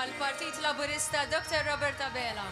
tal-Partit Laburista Dr. Abela.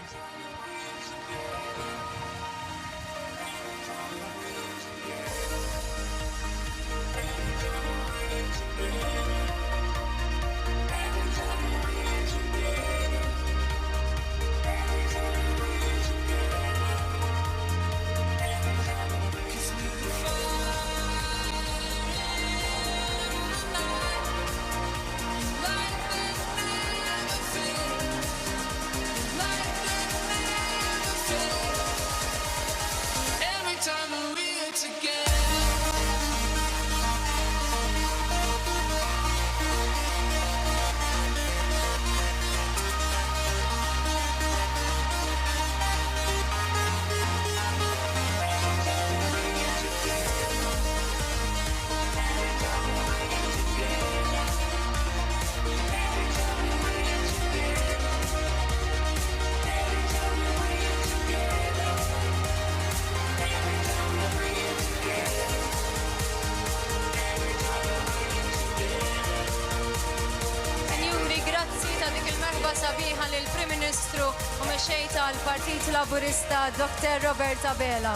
Sabiħa lill-Prim Ministru u Mexxej tal-Partit Laburista Dr. Abela.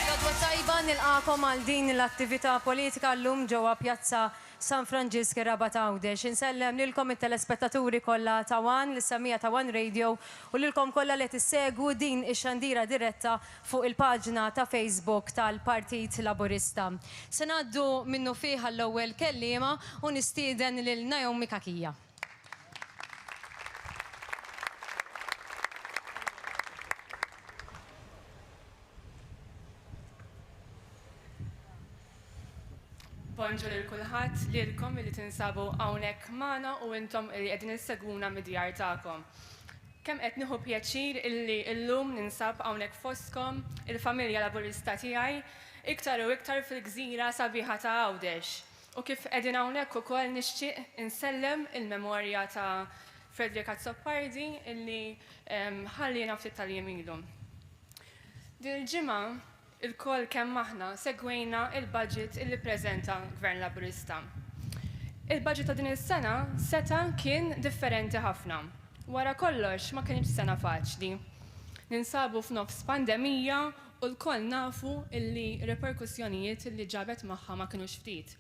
Għadwa tajba nilqakom għal din l-attività politika llum ġewwa Pjazza San Franġisk Rabat Għawdex. Insellem lilkom it-telespettaturi kollha ta' One l-istamija ta' One Radio u lilkom kollha li tissegwu din ix-xandira diretta fuq il-paġna ta' Facebook tal-Partit Laburista. Se ngħaddu minnu fiha l-ewwel kelliema u nistieden lil Naomi Kakija. Bonġur il-kulħadd lilkom li tinsabu hawnhekk magħna u intom li qegħdin issegwuna mid-djar tagħkom. Kemm qed nieħu pjaċir illi llum ninsab hawnhekk fostkom il-familja Laburista tiegħi iktar u iktar fil-gżira sabiħa ta' Għawdex. U kif qegħdin hawnhekk ukoll nixtieq insellem il-memorja ta' tal-Partit illi ħallina ftit tal-jemilu. Din il-ġimgħa il-koll kemm aħna segwejna il-budget illi ppreżenta Gvern Laburista. Il-budget ta' din is-sena seta' kien differenti ħafna. Wara kollox ma kienx sena faċli. Ninsabu f'nofs pandemija u l-koll nafu illi reperkussjonijiet illi ġabet magħha ma kinux ftit.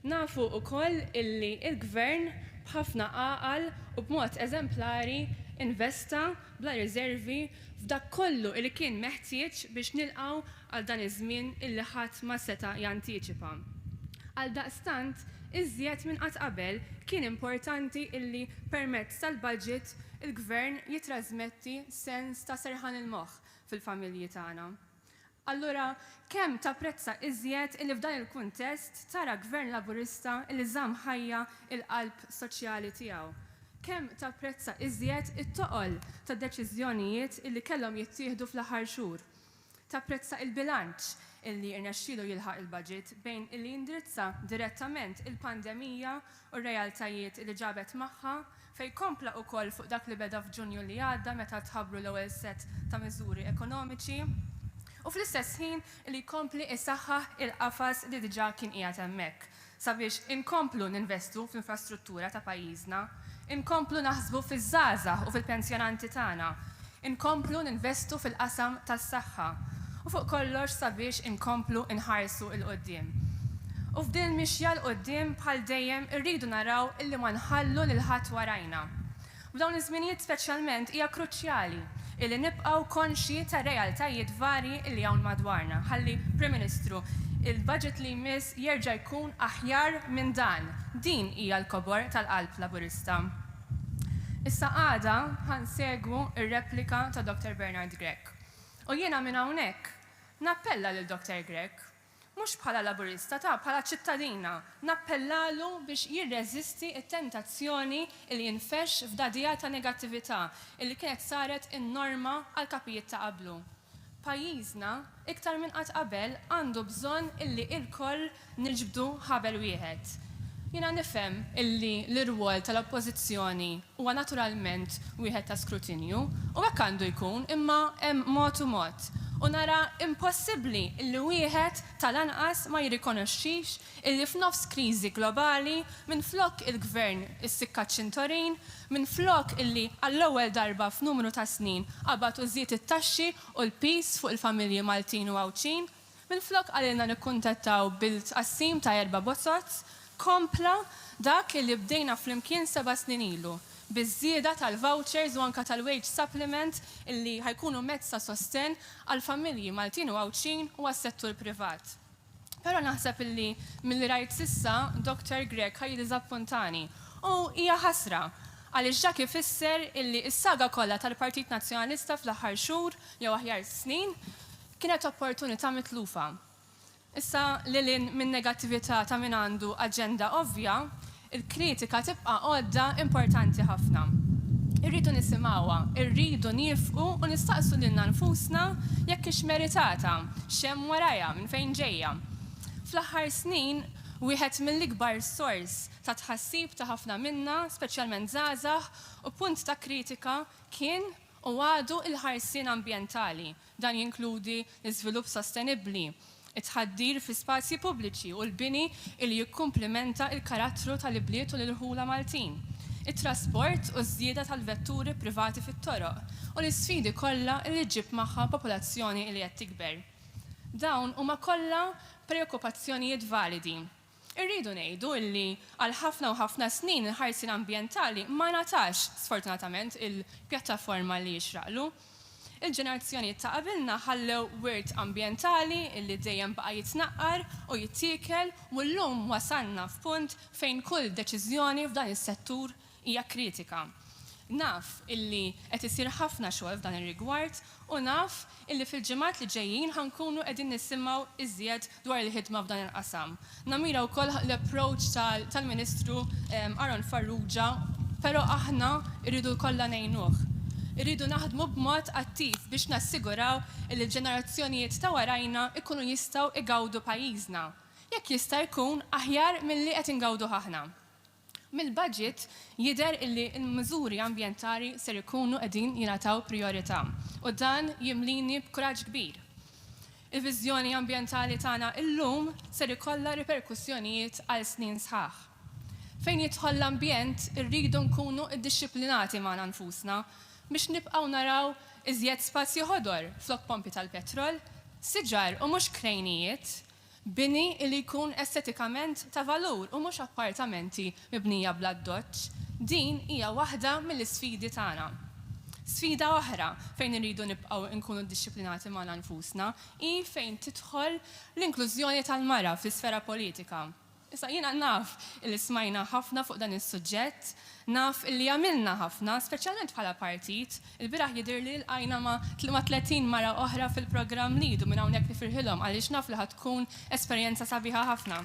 Nafu wkoll illi il-Gvern b'ħafna għaqal u b'mod eżemplari investa bla riservi f'dak kollu li kien meħtieġ biex nilqgħu għal dan iż-żmien illi ħadd ma seta' jantiċipa. Għal daqstant, iżjed minn qatt qabel kien importanti illi permezz tal-budget il-Gvern jitrasmetti sens ta' serħan il-moħħ fil-familji tagħna. Allura, kemm tapprezza iżjed illi f'dan il-kuntest tara Gvern Laburista illi żamm ħajja il-qalb soċjali tiegħu. Kemm tapprezza iżjed it-toqol ta' deċiżjonijiet illi kellhom jittieħdu fl-aħħar xhur. Tapprezza il-bilanċ illi rnexxielu jilħaq il-budget bejn illi indirizza direttament il-pandemija u r-realtajiet illi ġabet magħha fejn kompla wkoll fuq dak li beda f'Ġunju li għadda meta tħabbru l-ewwel set ta' miżuri ekonomiċi u fl-istess ħin illi jkompli isaħħaħ il-qafas li diġà kien qiegħed hemmhekk sabiex inkomplu ninvestu fl-infrastruttura ta' pajjiżna, inkomplu naħsbu fiż-żgħażagħ u fil-pensjonanti tagħna, inkomplu ninvestu fil-qasam tas-saħħa u fuq kollox sabiex inkomplu inħarsu il-qoddim. U f'din mixja l-qoddim bħal dejjem irridu naraw illi ma nħallu lil ħadd warajna. F'dawn iż-żminijiet speċjalment hija kruċjali illi nibqgħu konxji ta' realtajiet varji illi hawn madwarna. Ħalli Prim Ministru, il-budget li jmiss jerġa' jkun aħjar minn dan. Din hija l-kobor tal-qalb Laburista. Issa għada ħansegwu ir-replika ta' Dr. Bernard Grech. U jiena minn hawnhekk nappella lil Dr. Grech, mhux bħala Laburista bħala ċittadina, nappellalu biex jirreżisti t-tentazzjoni li jinfex f'dadija ta' negattività illi kienet saret in-norma għal kapijiet ta' qablu. Pajjiżna iktar minn qatt qabel għandu bżonn illi l-koll niġbdu ħabel wieħed. Jiena nifhem illi l-irwol tal-oppożizzjoni huwa naturalment wieħed ta' skrutinju u hekk għandu jkun imma hemm mod u mod. u nara impossibbli illi wieħed tal-anqas ma jirrikonoxxix illi f'nofs kriżi globali minflok il-gvern issikka ċintorin, minflok illi għall-ewwel darba f'numru ta' snin qabad u żied it-taxxi u l-pis fuq il-familji Maltin u Għawċin, minflok għalilna nikkuntattaw bil-tqassim ta' 4 bozzozz, kompla dak illi bdejna flimkien 7 snin ilu, biż-żieda tal-vouchers u anka tal-wage supplement illi ħajkunu mezz ta' sosten għal-familji Maltin u Għawċin u għas-settur privat. Però naħseb illi milli rajt sissa Dr. Greg ħaj diżappuntani u hija ħasra għaliex dak ifisser illi s-saga kollha tal-Partit Nazzjonalista fl-aħħar xhur jew aħjar snin kienet opportunità mitlufa. Issa lilin minn negattività ta' min għandu aġenda ovvja, il-kritika tibqa' għodda importanti ħafna. Irridu nisimgħuha, irridu nifqu u nistaqsu lilna nfusna jekk hix meritata, x'hemm warajha minn fejn ġejja. Fl-aħħar snin, wieħed mill-ikbar sors ta' tħassib ta' ħafna minna, speċjalment żgħażagħ, u punt ta' kritika kien u għadu il-ħarsien ambjentali. Dan jinkludi l-iżvilupp sostenibbli, it-tħaddir fi spazji pubbliċi u l-bini li jikkumplimenta il-karattru tal-ibliet u l-ħula Maltin, it-trasport u żieda tal-vetturi privati fit-toroq u l-isfidi kollha li ġib magħha popolazzjoni li qed tikber. Dawn huma kollha preokkupazzjonijiet validi. Irridu ngħidu illi għal ħafna u ħafna snin il-ħarsien ambjentali ma natax sfortunatament il-pjattaforma li jixraqlu. Il-ġenerazzjoni ta' qabilna ħallew wirt ambjentali illi dejjem baqa' jitnaqqar u jittiekel u llum wasalna f'punt fejn kull deċiżjoni f'dan is-settur hija kritika. Naf illi qed isir ħafna xogħol f'dan ir-rigward u naf illi fil-ġimgħat li ġejjin ħankunu qegħdin nisimgħu iżjed dwar il-ħidma f'dan il-qasam. Namira wkoll l-approach tal-Ministru Aron Farrugia, però aħna rridu kollha ngħinuh. Irridu naħdmu b'mod attiv biex nassiguraw li l-ġenerazzjonijiet ta' warajna ikunu jistgħu igawdu pajjiżna. Jekk jista' jkun aħjar milli qed ingawdu aħna. Mill-budget jidher illi l-miżuri ambjentali ser ikunu qegħdin jingħataw priorità u dan jimlini b'kuraġġ kbir. Il-viżjoni ambjentali tagħna llum ser ikollha riperkussjonijiet għal snin sħaħ. Fejn jidħol l-ambjent irridu nkunu ddixxiplinati magħna nfusna biex nibqgħu naraw iżjed spazju ħodor flok pompi tal-petrol, siġar u mhux krejnijiet, bini li jkun estetikament ta' valur u mhux appartamenti mibnija bla doċċ. Din hija waħda mill-isfidi tagħna. Sfida oħra fejn irridu nibqgħu nkunu ddixxiplinati magħna nfusna hi fejn tidħol l-inklużjoni tal-mara fl-isfera politika. Issa jiena naf illi smajna ħafna fuq dan is-suġġett, naf illi għamilna ħafna, speċjalment bħala partit, il-biraħ jidhirli l-qajna ma' 30 mara oħra fil-programm lidu minn hawnhekk nifirħilhom għaliex naf li ħatkun esperjenza sabiħa ħafna.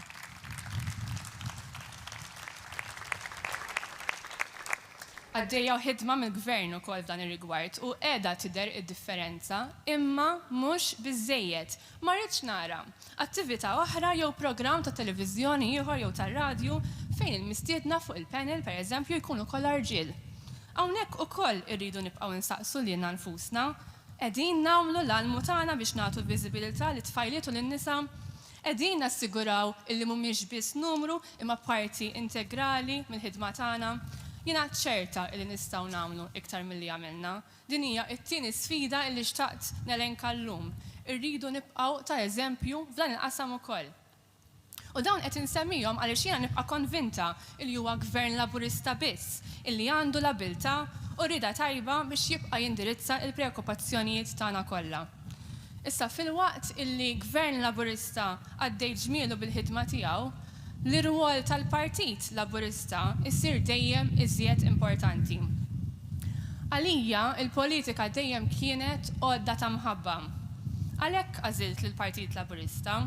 Għaddejja ħidma mill-gvern ukoll f'dan ir-rigward u qiegħda tidher id-differenza, imma mhux biżżejjed. Ma rridx nara attività oħra jew programm ta' televiżjoni ieħor jew tar-radju fejn il-mistiedna fuq il-panel pereżempju jkunu kollha irġiel. Hawnhekk ukoll irridu nibqgħu nsaqsu lilna nfusna, qegħdin nagħmlu l-almu tagħna biex nagħtu viżibilità lit-tfajliet u lin-nisa, qegħdin nassiguraw illi mhumiex biss numru imma parti integrali mill-ħidma tagħna. Jiena ċerta li nistgħu nagħmlu iktar milli għamilna. Din hija t-tieni sfida li xtaqt nelenka llum. Irridu nibqgħu ta' eżempju f'dan il-qasam ukoll. U dawn qed insemmihom għaliex jiena nibqa' konvinta li huwa gvern Laburista biss illi għandu l-abilità u rida tajba biex jibqa' jindirizza l-preokkupazzjonijiet tagħna kollha. Issa fil-waqt illi gvern Laburista għaddej ġmielu bil-ħidma tiegħu, l-irwol tal-Partit Laburista issir dejjem iżjed importanti. Għalija, il-politika dejjem kienet għodda ta' mħabba. Għalhekk għażilt lill-Partit Laburista,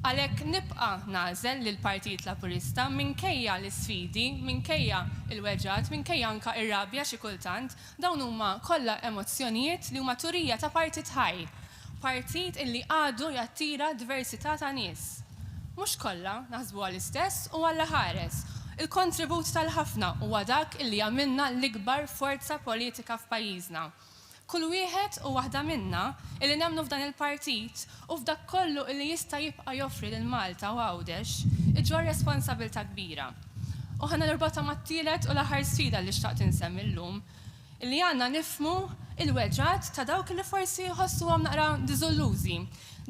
għalhekk nibqa' nagħżel lill-Partit Laburista minkejja l-isfidi, minkejja il-weġġat, minkejja anke ir-rabja xi kultant, dawn huma kollha emozzjonijiet li huma turija ta' partit ħaj, partit illi għadu jattira diversità ta' nies. Mhux kollha naħsbu għall-istess u għall ħares. Il-kontribut tal-ħafna huwa dak illi għamilna l-ikbar forza politika f'pajjiżna. kull wieħed u waħda minna illi nemmnu f'dan il-partit u f'dak kollu illi jista' jibqa' joffri lil Malta u Għawdex iġwar responsabilità kbira. U ħana nirbota mat-tielet u l-aħħar sfida li xtaqt insemmi llum illi għandna nifmu il-weġġat ta' dawk li forsi jħossuhom naqra diżollużi,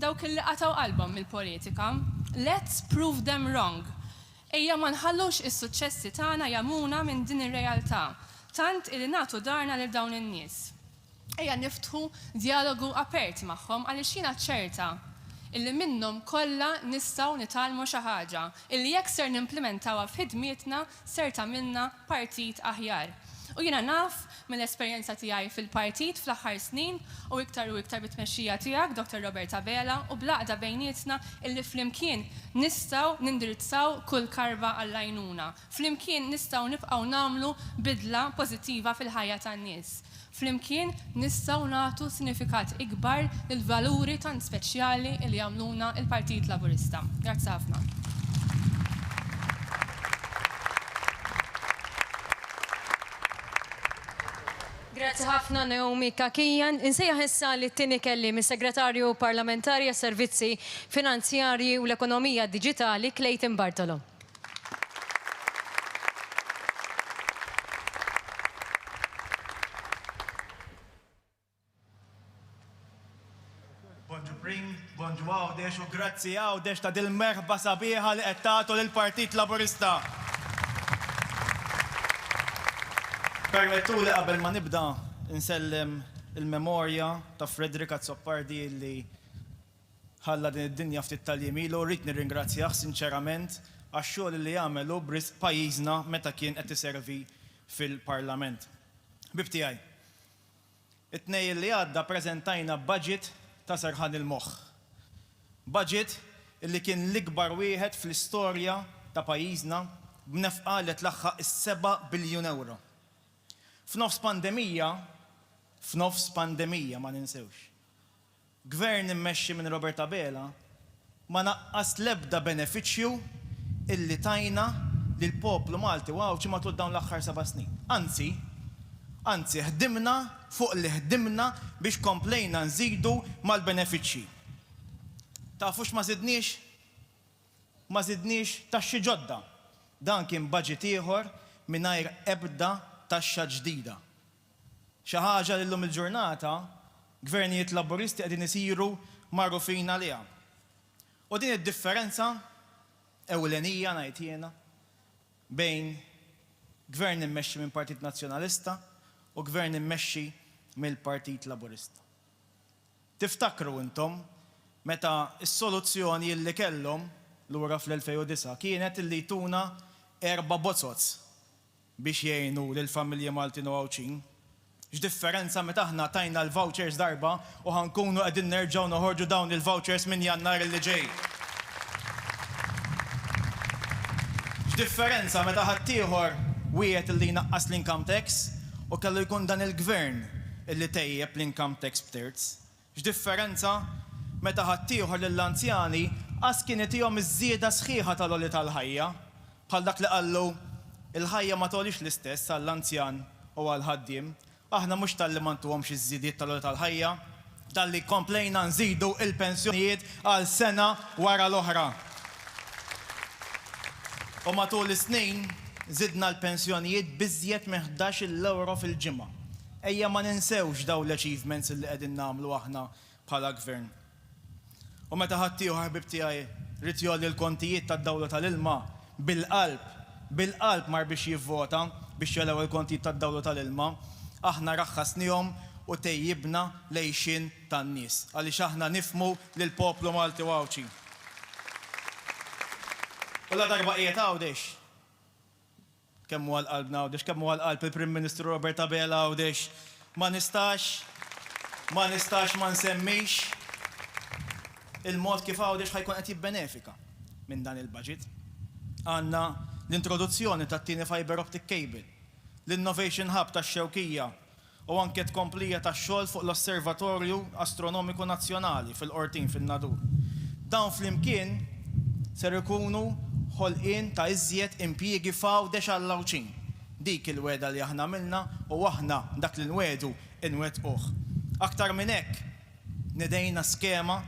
dawk li qataw qalbhom mill-politika. Let's prove them wrong. Ejja ma nħallux is-suċċessi tagħna jamuna minn din ir-realtà, tant illi nagħtu darna lil dawn in-nies. Ejja niftħu dialogu aperti magħhom għaliex jiena ċerta illi minnhom kollha nistgħu nitalmu xi ħaġa illi jekk ser nimplementawha f'ħidmietna ser tagħmilna partit aħjar. U jiena naf mill-esperjenza tiegħi fil-partit fl-aħħar snin u iktar bit-tmexxija tiegħek, Dr. Robert Abela, u blaqda bejnietna illi flimkien nistgħu nindirizzaw kull karba għall-għajnuna. Flimkien nistgħu nibqgħu nagħmlu bidla pożittiva fil-ħajja tan-nies. Flimkien nistgħu nagħtu sinifikat ikbar lill-valuri tant speċjali li jagħmluna il-Partit Laburista. Grazzi ħafna. Grazzi ħafna Naomi Kakijan. Insejjaħ issa li t-tieni kelli mis-Segretarju Parlamentari għas-Servizzi Finanzjarji u l-Ekonomija Diġitali Clayton Bartolo. Bonġu Prim, bonġu Għawdex u grazzi Għawdex ta' dil-merħba sabiħa li qed tagħtu lill-Partit Laburista. Permettu li qabel ma nibda insellem il-memorja ta' Frederick Azzopardi li ħalla din id-dinja ftit tal-jemilu, rrid nirringrazzjah sinċerament għax-xogħol li jagħmelu b'risq pajjiżna meta kien qed iservi fil-Parlament. Bib tiegħi. It-tnejn li għadda preżentajna budget ta' serħan il-moħħ. Budget li kien l-ikbar wieħed fl-istorja ta' pajjiżna b'nefqa li tlaħħaq is-7 biljun euro. F'nofs pandemija ma ninsewx. Gvern immexxi minn Robert Abela ma naqqas l-ebda benefiċċju illi tajna lil poplu Malti Għawdex matul dawn l-aħħar 7 snin. Anzi, ħdimna fuq li ħdimna biex komplejna nżidu mal-benefiċċji. Tafux ma żidniex? Ma żidniex taxxi ġodda. Dan kien budget ieħor mingħajr ebda taxxa ġdida. Xi ħaġa li llum il-ġurnata gvernijiet Laburisti qegħdin isiru magħrufin għaliha. U din id-differenza ewlenija ngħid jiena bejn gvern immexxi minn Partit Nazzjonalista u gvern immexxi mill-Partit Laburista. Tiftakru intom meta s-soluzzjoni li kellhom lura fl-2009 kienet illi jtuna 4 bozzozz biex jgħinu lill-familji Maltin u Għawdex. X'differenza meta aħna tajna l-vouchers darba u ħankunu qegħdin nerġgħu noħorġu dawn il-vouchers minn Jannar li ġej. X'differenza meta ħaddieħor wieħed illi jnaqqas l-income tax u kellu jkun dan il-gvern illi tejjeb l-income tax b'terz. X'differenza meta ħaddieħor lill-anzjani qas kien itihom iż-żieda sħiħa tal-għoli tal-ħajja bħal dak li qallu il-ħajja ma tolix l-istess għall-anzjan u għall-ħaddiem. Aħna mhux tal-li ma ntuhomx iż-żiediet tal-għoli tal-ħajja, tal-li komplejna nżidu il-pensjonijiet għal sena wara l-oħra. U matul is-snin żidna l-pensjonijiet biżjed minn 11 euro fil-ġimgħa. Ejja ma ninsewx dawn l-achievements li qegħdin nagħmlu aħna bħala gvern. U meta ħaddieħor ħbib tiegħi rid jolli l-kontijiet tad-dawla tal-ilma bil-qalb mar biex jivvota biex jelew il-kontijiet tad-dawla tal-ilma, aħna raħħasnihom u tejjibna lejxin tan-nies għaliex aħna nifhmu lil poplu Malti u Għawdex. U la darba qiegħed Għawdex. Kemm huwa l-qalb Għawdex, kemm huwa l-qalb il-Prim Ministru Robert Abela Għawdex. Ma nistax ma nsemmix il-mod kif Għawdex ħajkun qed jibbenefika minn dan il-budget. Għandna l-introduzzjoni tat-tieni fiber optic cable, l-Innovation Hub tax-Xewkija u anke tkomplija tax-xogħol fuq l-Osservatorju Astronomiku Nazzjonali fil-Qortin fin-Nadur. Dawn flimkien ser ikunu ħolqien ta' iżjed impjiegi f'Għawdex għall-Għawdex. Dik il-weda li aħna għamilna u aħna dak li nwedu inwettquh. Aktar minn hekk, nidejna skema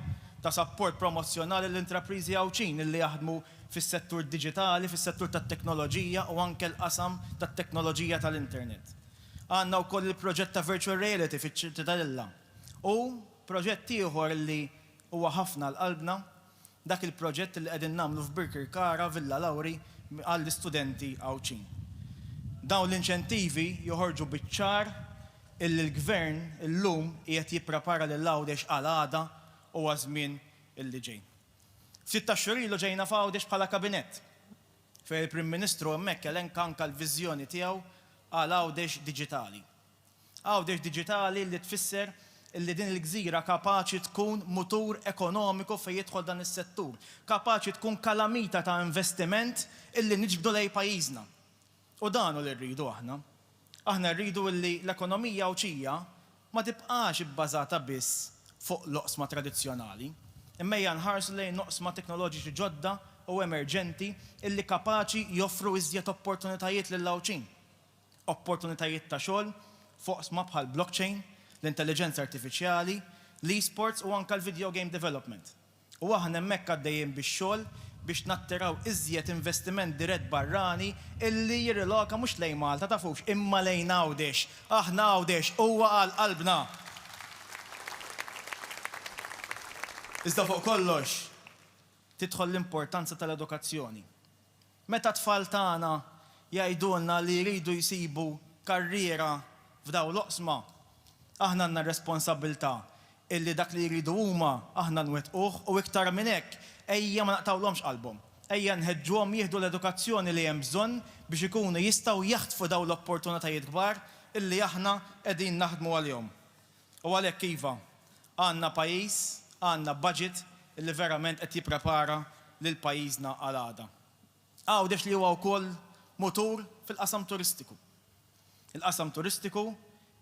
ta' support promozzjonali l-intrapriżi għawċin li jaħdmu fis-settur digitali, fis-settur tat-teknoloġija u anke l-qasam tat-teknoloġija tal-internet. Għandna wkoll il-proġett ta' virtual reality fiċ-Ċittadella. U proġett ieħor li huwa ħafna l-qalbna, dak il-proġett li qegħdin nagħmlu f'Birkirkara Villa Lawri għall-istudenti għawċin. Dawn l-inċentivi joħorġu biċ-ċar illi l-gvern illum qiegħed jipprepara lil Għawdex għal għada u għażmien illi ġej. Ftit xhur ilu ġejna f'Għawdex bħala kabinett fejn il-Prim Ministru hemmhekk elenka anke l-viżjoni tiegħu għal Għawdex diġitali. Għawdex diġitali li tfisser illi din il-gżira kapaċi tkun mutur ekonomiku fejn jidħol dan is-settur, kapaċi tkun kalamita ta' investiment illi niġbdu lejn pajjiżna. U dan li rridu aħna. Aħna rridu illi l-ekonomija għawċija ma tibqax ibbażata biss fuq loqsma tradizzjonali, imma nħarsu lejn loqsma teknoloġiċi ġodda u emerġenti illi kapaċi joffru iżjed opportunitajiet lill-għawċin. Opportunitajiet ta' xogħol fuq sma bħal blockchain, l-intelligenza artifiċjali, l-e-sports u anke l-video game development. U aħna hemmhekk għaddejjin bix-xogħol biex nattiraw iżjed investiment dirett barrani illi jiriloka mhux lejn Malta tafux imma lejn Għawdex. Aħna Għawdex huwa għal qalbna. Iżda fuq kollox tidħol l-importanza tal-edukazzjoni. Meta tfal tagħna jgħidulna li jridu jsibu karriera f'dawn l-oqsma, aħna għandna responsabilità illi dak li jridu huma aħna nwettquh u iktar minn hekk ejja ma naqtawlhomx qalbhom. Ejja nħeġġuhom jieħdu l-edukazzjoni li hemm bżonn biex ikunu jistgħu jaħtfu dawn l-opportunitajiet kbar illi aħna qegħdin naħdmu għalihom. U għalhekk iva, għandna pajjiż, għandna budget illi verament qed jipprepara lil pajjiżna għal għada. Għawdex li huwa wkoll mutur fil-qasam turistiku. Il-qasam turistiku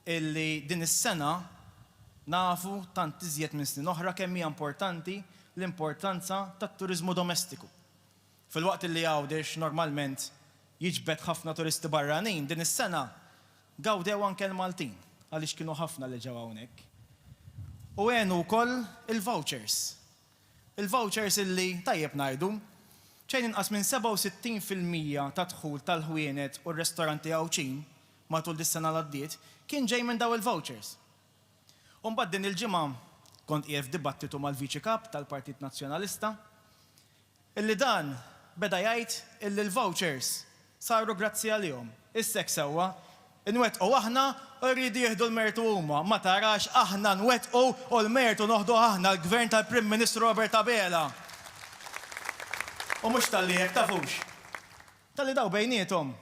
illi din is-sena nafu tant iżjed minn snin oħra kemm hija importanti l-importanza tat-turiżmu domestiku. Fil-waqt li Għawdex normalment jiġbed ħafna turisti barranin, din is-sena gawdew anke l-Maltin għaliex kienu ħafna li ġew hawnhekk. U għenu wkoll il-vouchers. Il-vouchers illi tajjeb ngħidu xejn inqas minn 67% ta' dħul tal-ħwienet u r-ristoranti għawċin matul dis-sena l-għaddiet kien ġej minn daw il-vouchers. U mbagħad din il-ġimgħa kont qiegħed dibattitu mal-Viċi Kap tal-Partit Nazzjonalista illi dan beda jgħid illi l-vouchers saru grazzi għalihom. Issek sewwa nwettqu aħna u rridu jieħdu l-mertu huma. Ma tarax aħna nwettqu u l-mertu noħdu aħna l-Gvern tal-Prim Ministru Abela. U mhux tal-li hekk tafux. Tal-li daw bejniethom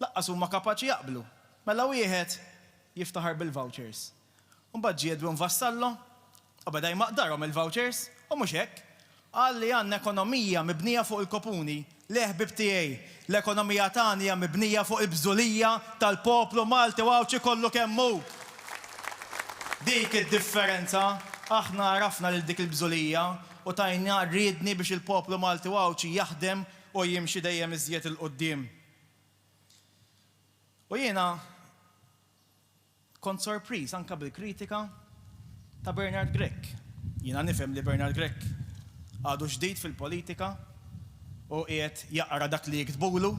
laqqas huma kapaċi jaqblu. Mela wieħed jiftaħar bil-vouchers. U mbagħad ġiedwu nvassallu u beda jmaqdarhom il-vouchers u mhux hekk. Qal li għandna ekonomija mibnija fuq il-kopuni, leħbib tiegħi, l-ekonomija tagħna hija mibnija fuq il-bżulija tal-poplu Malti għawċi kollu kemm hu. Dik id-differenza aħna rafna lil dik il-bżulija u tajna rridni biex il-poplu Malti għawċi jaħdem u jimxi dejjem iżjed il-qudiem. U jiena kont sorpriż anke bil-kritika ta' Bernard Grech. Jiena nifhem li Bernard Grech għadu ġdid fil-politika u qiegħed jaqra dak li jiktbulu,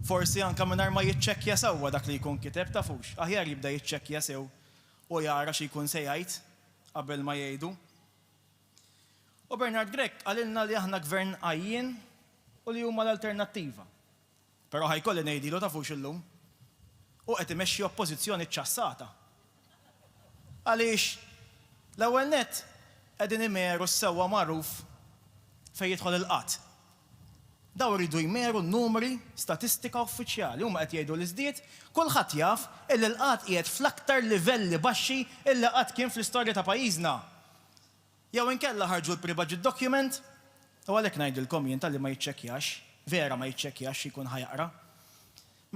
forsi anke mingħajr ma jiċċekkja sewwa dak li jkun kiteb tafux. Aħjar jibda jiċċekkja sew u jara xi jkun se jgħid qabel ma jgħidu. U Bernard Grech qalilna li aħna gvern għajjin u li huma l-alternattiva. Però ħajkolli ngħidilu tafux illum u qed imexxi oppożizzjoni ċċassata. Għaliex l-ewwel nett qegħdin imeru sewwa magħruf fejn jidħol il-qatt. Daw iridu jmeru n-numri statistika uffiċjali huma qed jgħidu l-iżdied, kulħadd jaf illi l-qatt qiegħed fl-aktar livelli baxxi illi qatt kien fl-istorja ta' pajjiżna. Jew inkella ħarġu l-pre-budget document, u għalhekk ngħidilkom jien talli ma jiċċekkjax, vera ma jiċċekkjax jkun ħajaqra.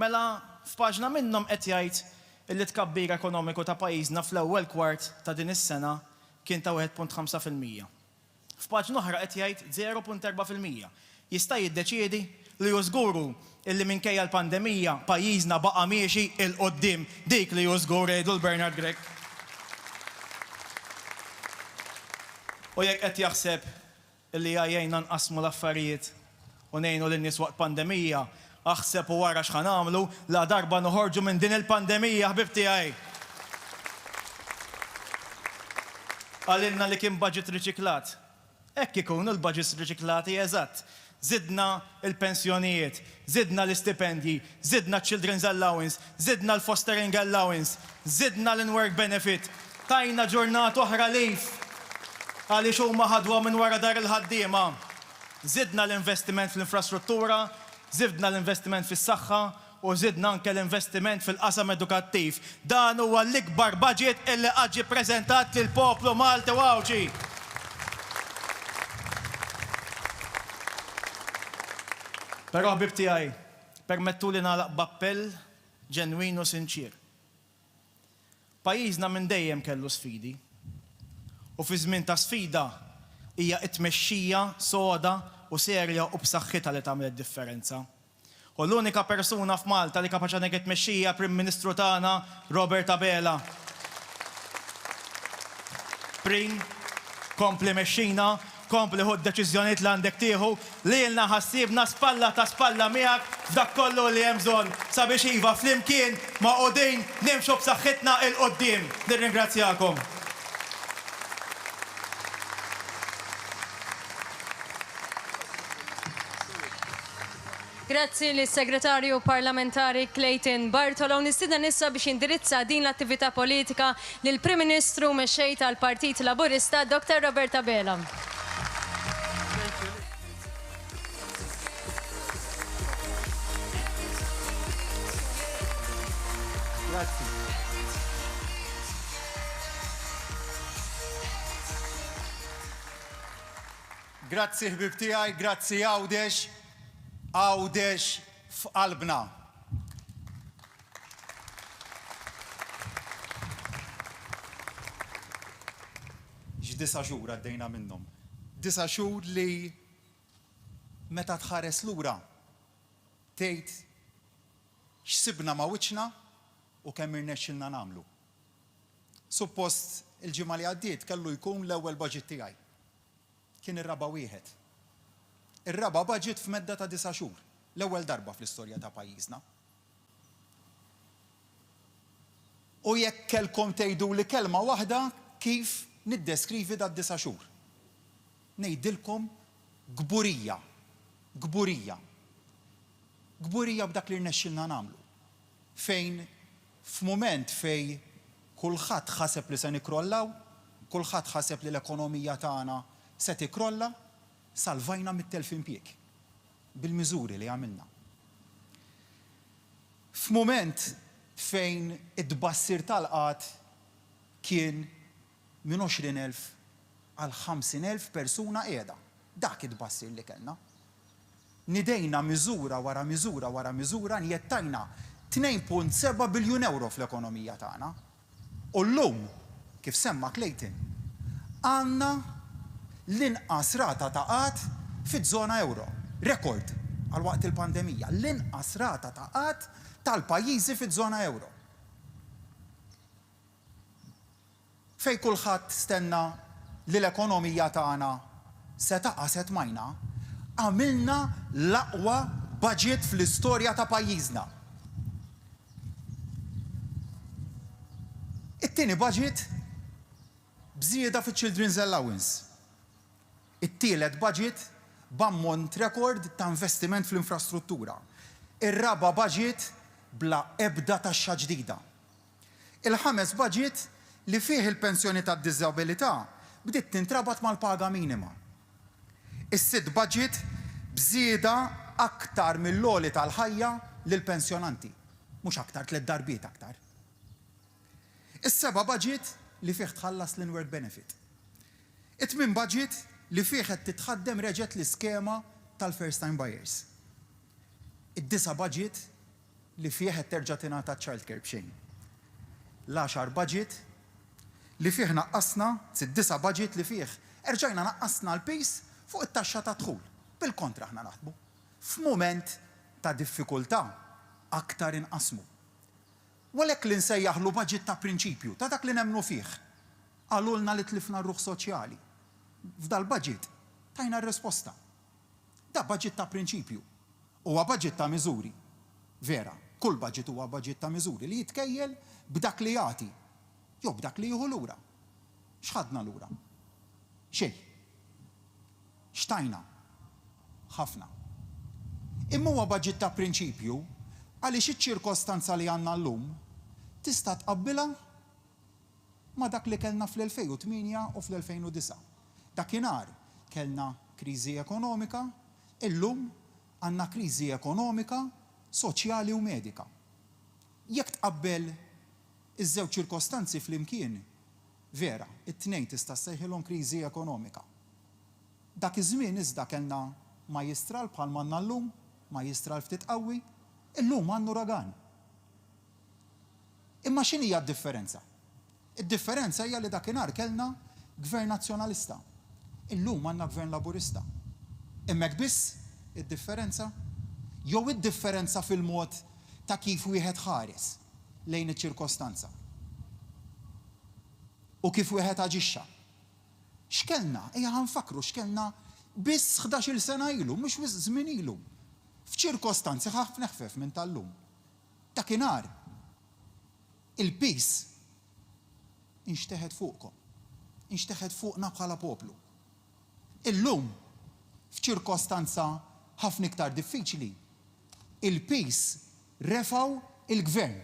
Mela f'paġna minnhom qed jgħid illi tkabbir ekonomiku ta' pajjiżna fl-ewwel kwart ta' din is-sena kien ta' 1.5%. F'paġna oħra qed jgħid 0.4%. Jista' jiddeċiedi li jużguru illi minkejja l-pandemija pajjiżna baqa' miexi il-qoddim dik li jużgur jgħidu l-Bernard Grech. U jekk qed jaħseb illi għajjejna nqasmu l-affarijiet u ngħinu lin-nies waqt pandemija, aħseb u wara x'ħan nagħmlu la darba noħorġu minn din il-pandemija, ħbib tiegħi. Għalilna li kien budget riċiklat. Hekk ikunu l-budgets riċiklati eżatt. Zidna il-pensjonijiet, zidna l-istipendji, zidna children's allowance, zidna l-fostering allowance, zidna l-work benefit, tajna ġurnat oħra lejf għaliex huma ħadwa minn wara dar il-ħaddiema. Zidna l-investiment fl-infrastruttura, zidna l-investiment fis-saħħa u zidna anke l-investiment fil-qasam edukattiv. Dan huwa l-ikbar budget illi qatt ġie ppreżentat lill-poplu Malti wawċi. Però ħbib tiegħi, permettu li nagħlaq b'appell ġenwin u sinċir. Pajjiżna minn dejjem kellu sfidi. U fi żmien ta' sfida hija t-tmexxija soda u serja u b'saħħitha li tagħmel id-differenza. U l-unika persuna f'Malta li kapaċi nek it-tmexxija Prim Ministru tagħna Abela. Prim, kompli mexxina, kompli ħud deċiżjonijiet li għandek tieħu li lna ħassibna spalla ta' spalla miegħek f'dak kollu li hemm bżonn sabiex iva flimkien ma' qudin nimxu b'saħħitna il qudiem. Nirringrazzjakom. Grazzi lis-Segretarju Parlamentari Clayton Bartolo. Nistieden issa biex indirizza din l-attività politika lill-Prim Ministru Mexxej tal-Partit Laburista, Dr. Abela. Grazzi ħbib tiegħi, grazzi Għawdex. Għawdex f'qalbna. Ġ'disa' xhur għaddejna minnhom. 9 xhur li meta tħares lura tgħid x'sibna ma' wiċċna u kemm irnexxilna nagħmlu. Suppost il-ġimgħa li għaddiet kellu jkun l-ewwel budget tiegħi. Kien ir-raba' wieħed. Ir-raba' budget f'medda ta' 9 xhur, l-ewwel darba fl-istorja ta' pajjiżna. U jekk kellkom tgħidu li kelma waħda kif niddeskrivi da' 9 xhur. Ngħidilkom gburija. Gburija. Gburija b'dak li rnexxilna nagħmlu. Fejn f'mument fejn kulħadd ħaseb li se nikrollaw, kulħadd ħaseb li l-ekonomija tagħna se tikrolla, salvajna mit-telf impjieg bil-miżuri li għamilna. F'mument fejn id-tbassir tal-qatt kien minn 20,000 għal 50,000 persuna qiegħda. Dak id-tbassir li kellna. Nidejna miżura wara miżura wara miżura njettajna 2.7 biljun euro fl-ekonomija tagħna. U llum, kif semma Clayton, għandna l-inqas rata ta' qatt fiż-żona euro. Rekord għal waqt il-pandemija. L-inqas rata ta' qatt tal-pajjiżi fiż-żona euro. Fejn kulħadd stenna li l-ekonomija tagħna se taqa' se tmajna, għamilna l-aqwa budget fl-istorja ta' pajjiżna. It-tieni budget bżieda fiċ-Children's Allowance. It-tielet budget b'ammont rekord ta' investiment fl-infrastruttura. Ir-raba' budget bla ebda taxxa ġdida. Il-ħames budget li fih il-pensjoni tad-diżabilità bdiet tintrabat mal-paga minima. Is-sitt budget bżieda aktar mill-logħli tal-ħajja lill-pensjonanti, mhux aktar 3 darbiet aktar. Is-seba' budget li fih tħallas l-work benefit. It-tmien budget li fih qed titħaddem reġgħet l-iskema tal-first time buyers. Id-9 budget li fih qed terġa' tingħata child care b'xejn. L-10 budget li fih naqqasna, id-9 budget li fih erġajna naqqasna l-pis fuq it-taxxa ta' dħul. Bil-kontra aħna naħdmu. F'mument ta' diffikultà aktar inqasmu. Walek li nsejjaħlu budget ta' prinċipju, ta' dak li nemmnu fih. Għalulna li tlifna r-ruħ soċjali. f'dal budget tajna r-risposta. Da budget ta' prinċipju. Huwa budget ta' miżuri. Vera, kull budget huwa budget ta' miżuri li jitkejjel b'dak li jagħti. Jew b'dak li jieħu lura. X'ħadna lura? Xejn. Xtajna. Ħafna. Imma huwa budget ta' prinċipju għaliex iċ-ċirkostanza li għandna llum tista' tqabbilha ma' dak li kellna fl-2008 u fl-2009. Dakinhar kellna kriżi ekonomika, illum għandna kriżi ekonomika, soċjali u medika. Jekk tqabbel iż-żewġ ċirkostanzi flimkien, vera, it-tnejn tista' ssejħilhom kriżi ekonomika. Dak iż-żmien iżda kellna majistral bħal m'għandna llum, majistral ftit qawwi, illum għandu uragan. Imma x'inhi d-differenza? Id-differenza hija li dakinhar kellna gvern nazzjonalista. Illum għandna gvern laburista. Hemmhekk biss id-differenza? Jew id-differenza fil-mod ta' kif wieħed ħares lejn iċ-ċirkostanza. U kif wieħed aġixxa. X'kellna? Ejja ħanfakru x'kellna biss 11-il sena ilu, mhux wisq żmien ilu. F'ċirkostanzi ħafna ħfef minn tal-lum. Dakinhar il-peace inxteħed fuqkom. Inxteħed fuqna bħala poplu. Illum, f'ċirkostanza ħafna iktar diffiċli, il-peace refaw il-gvern.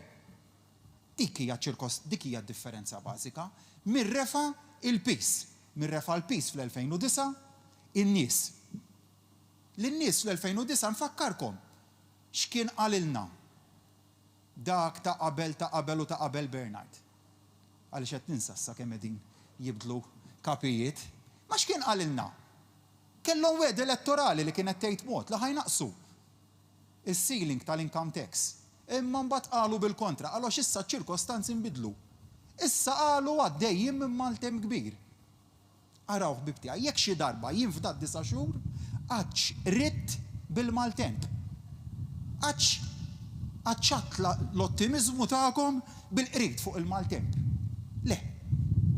Dik hija d-differenza bażika. Min refa il-peace. Min refa l-peace fl-2009, in-nies. Lin-nies fl-2009 nfakkarkom x'kien qalilna dak ta' qabel u ta' qabel Bernard. Għaliex qed ninsa issa kemm qegħdin jibdlu kapijiet. Ma x'kien qalilna? Kellhom wed elettorali li kienet tgħid mod li ħajnaqsu is-ceiling tal-income tax. Imma mbagħad qalu bil-kontra, għaliex issa ċ-ċirkostanzi nbidlu. Issa qalu għaddejjin minn maltem kbir. Araw ħbib tiegħi, jekk xi darba jien f'dat 9 xhur għadx ritt bil-maltemp. Għadċat l-ottimizmu tagħkom bil-qrid fuq il-maltemp. Le,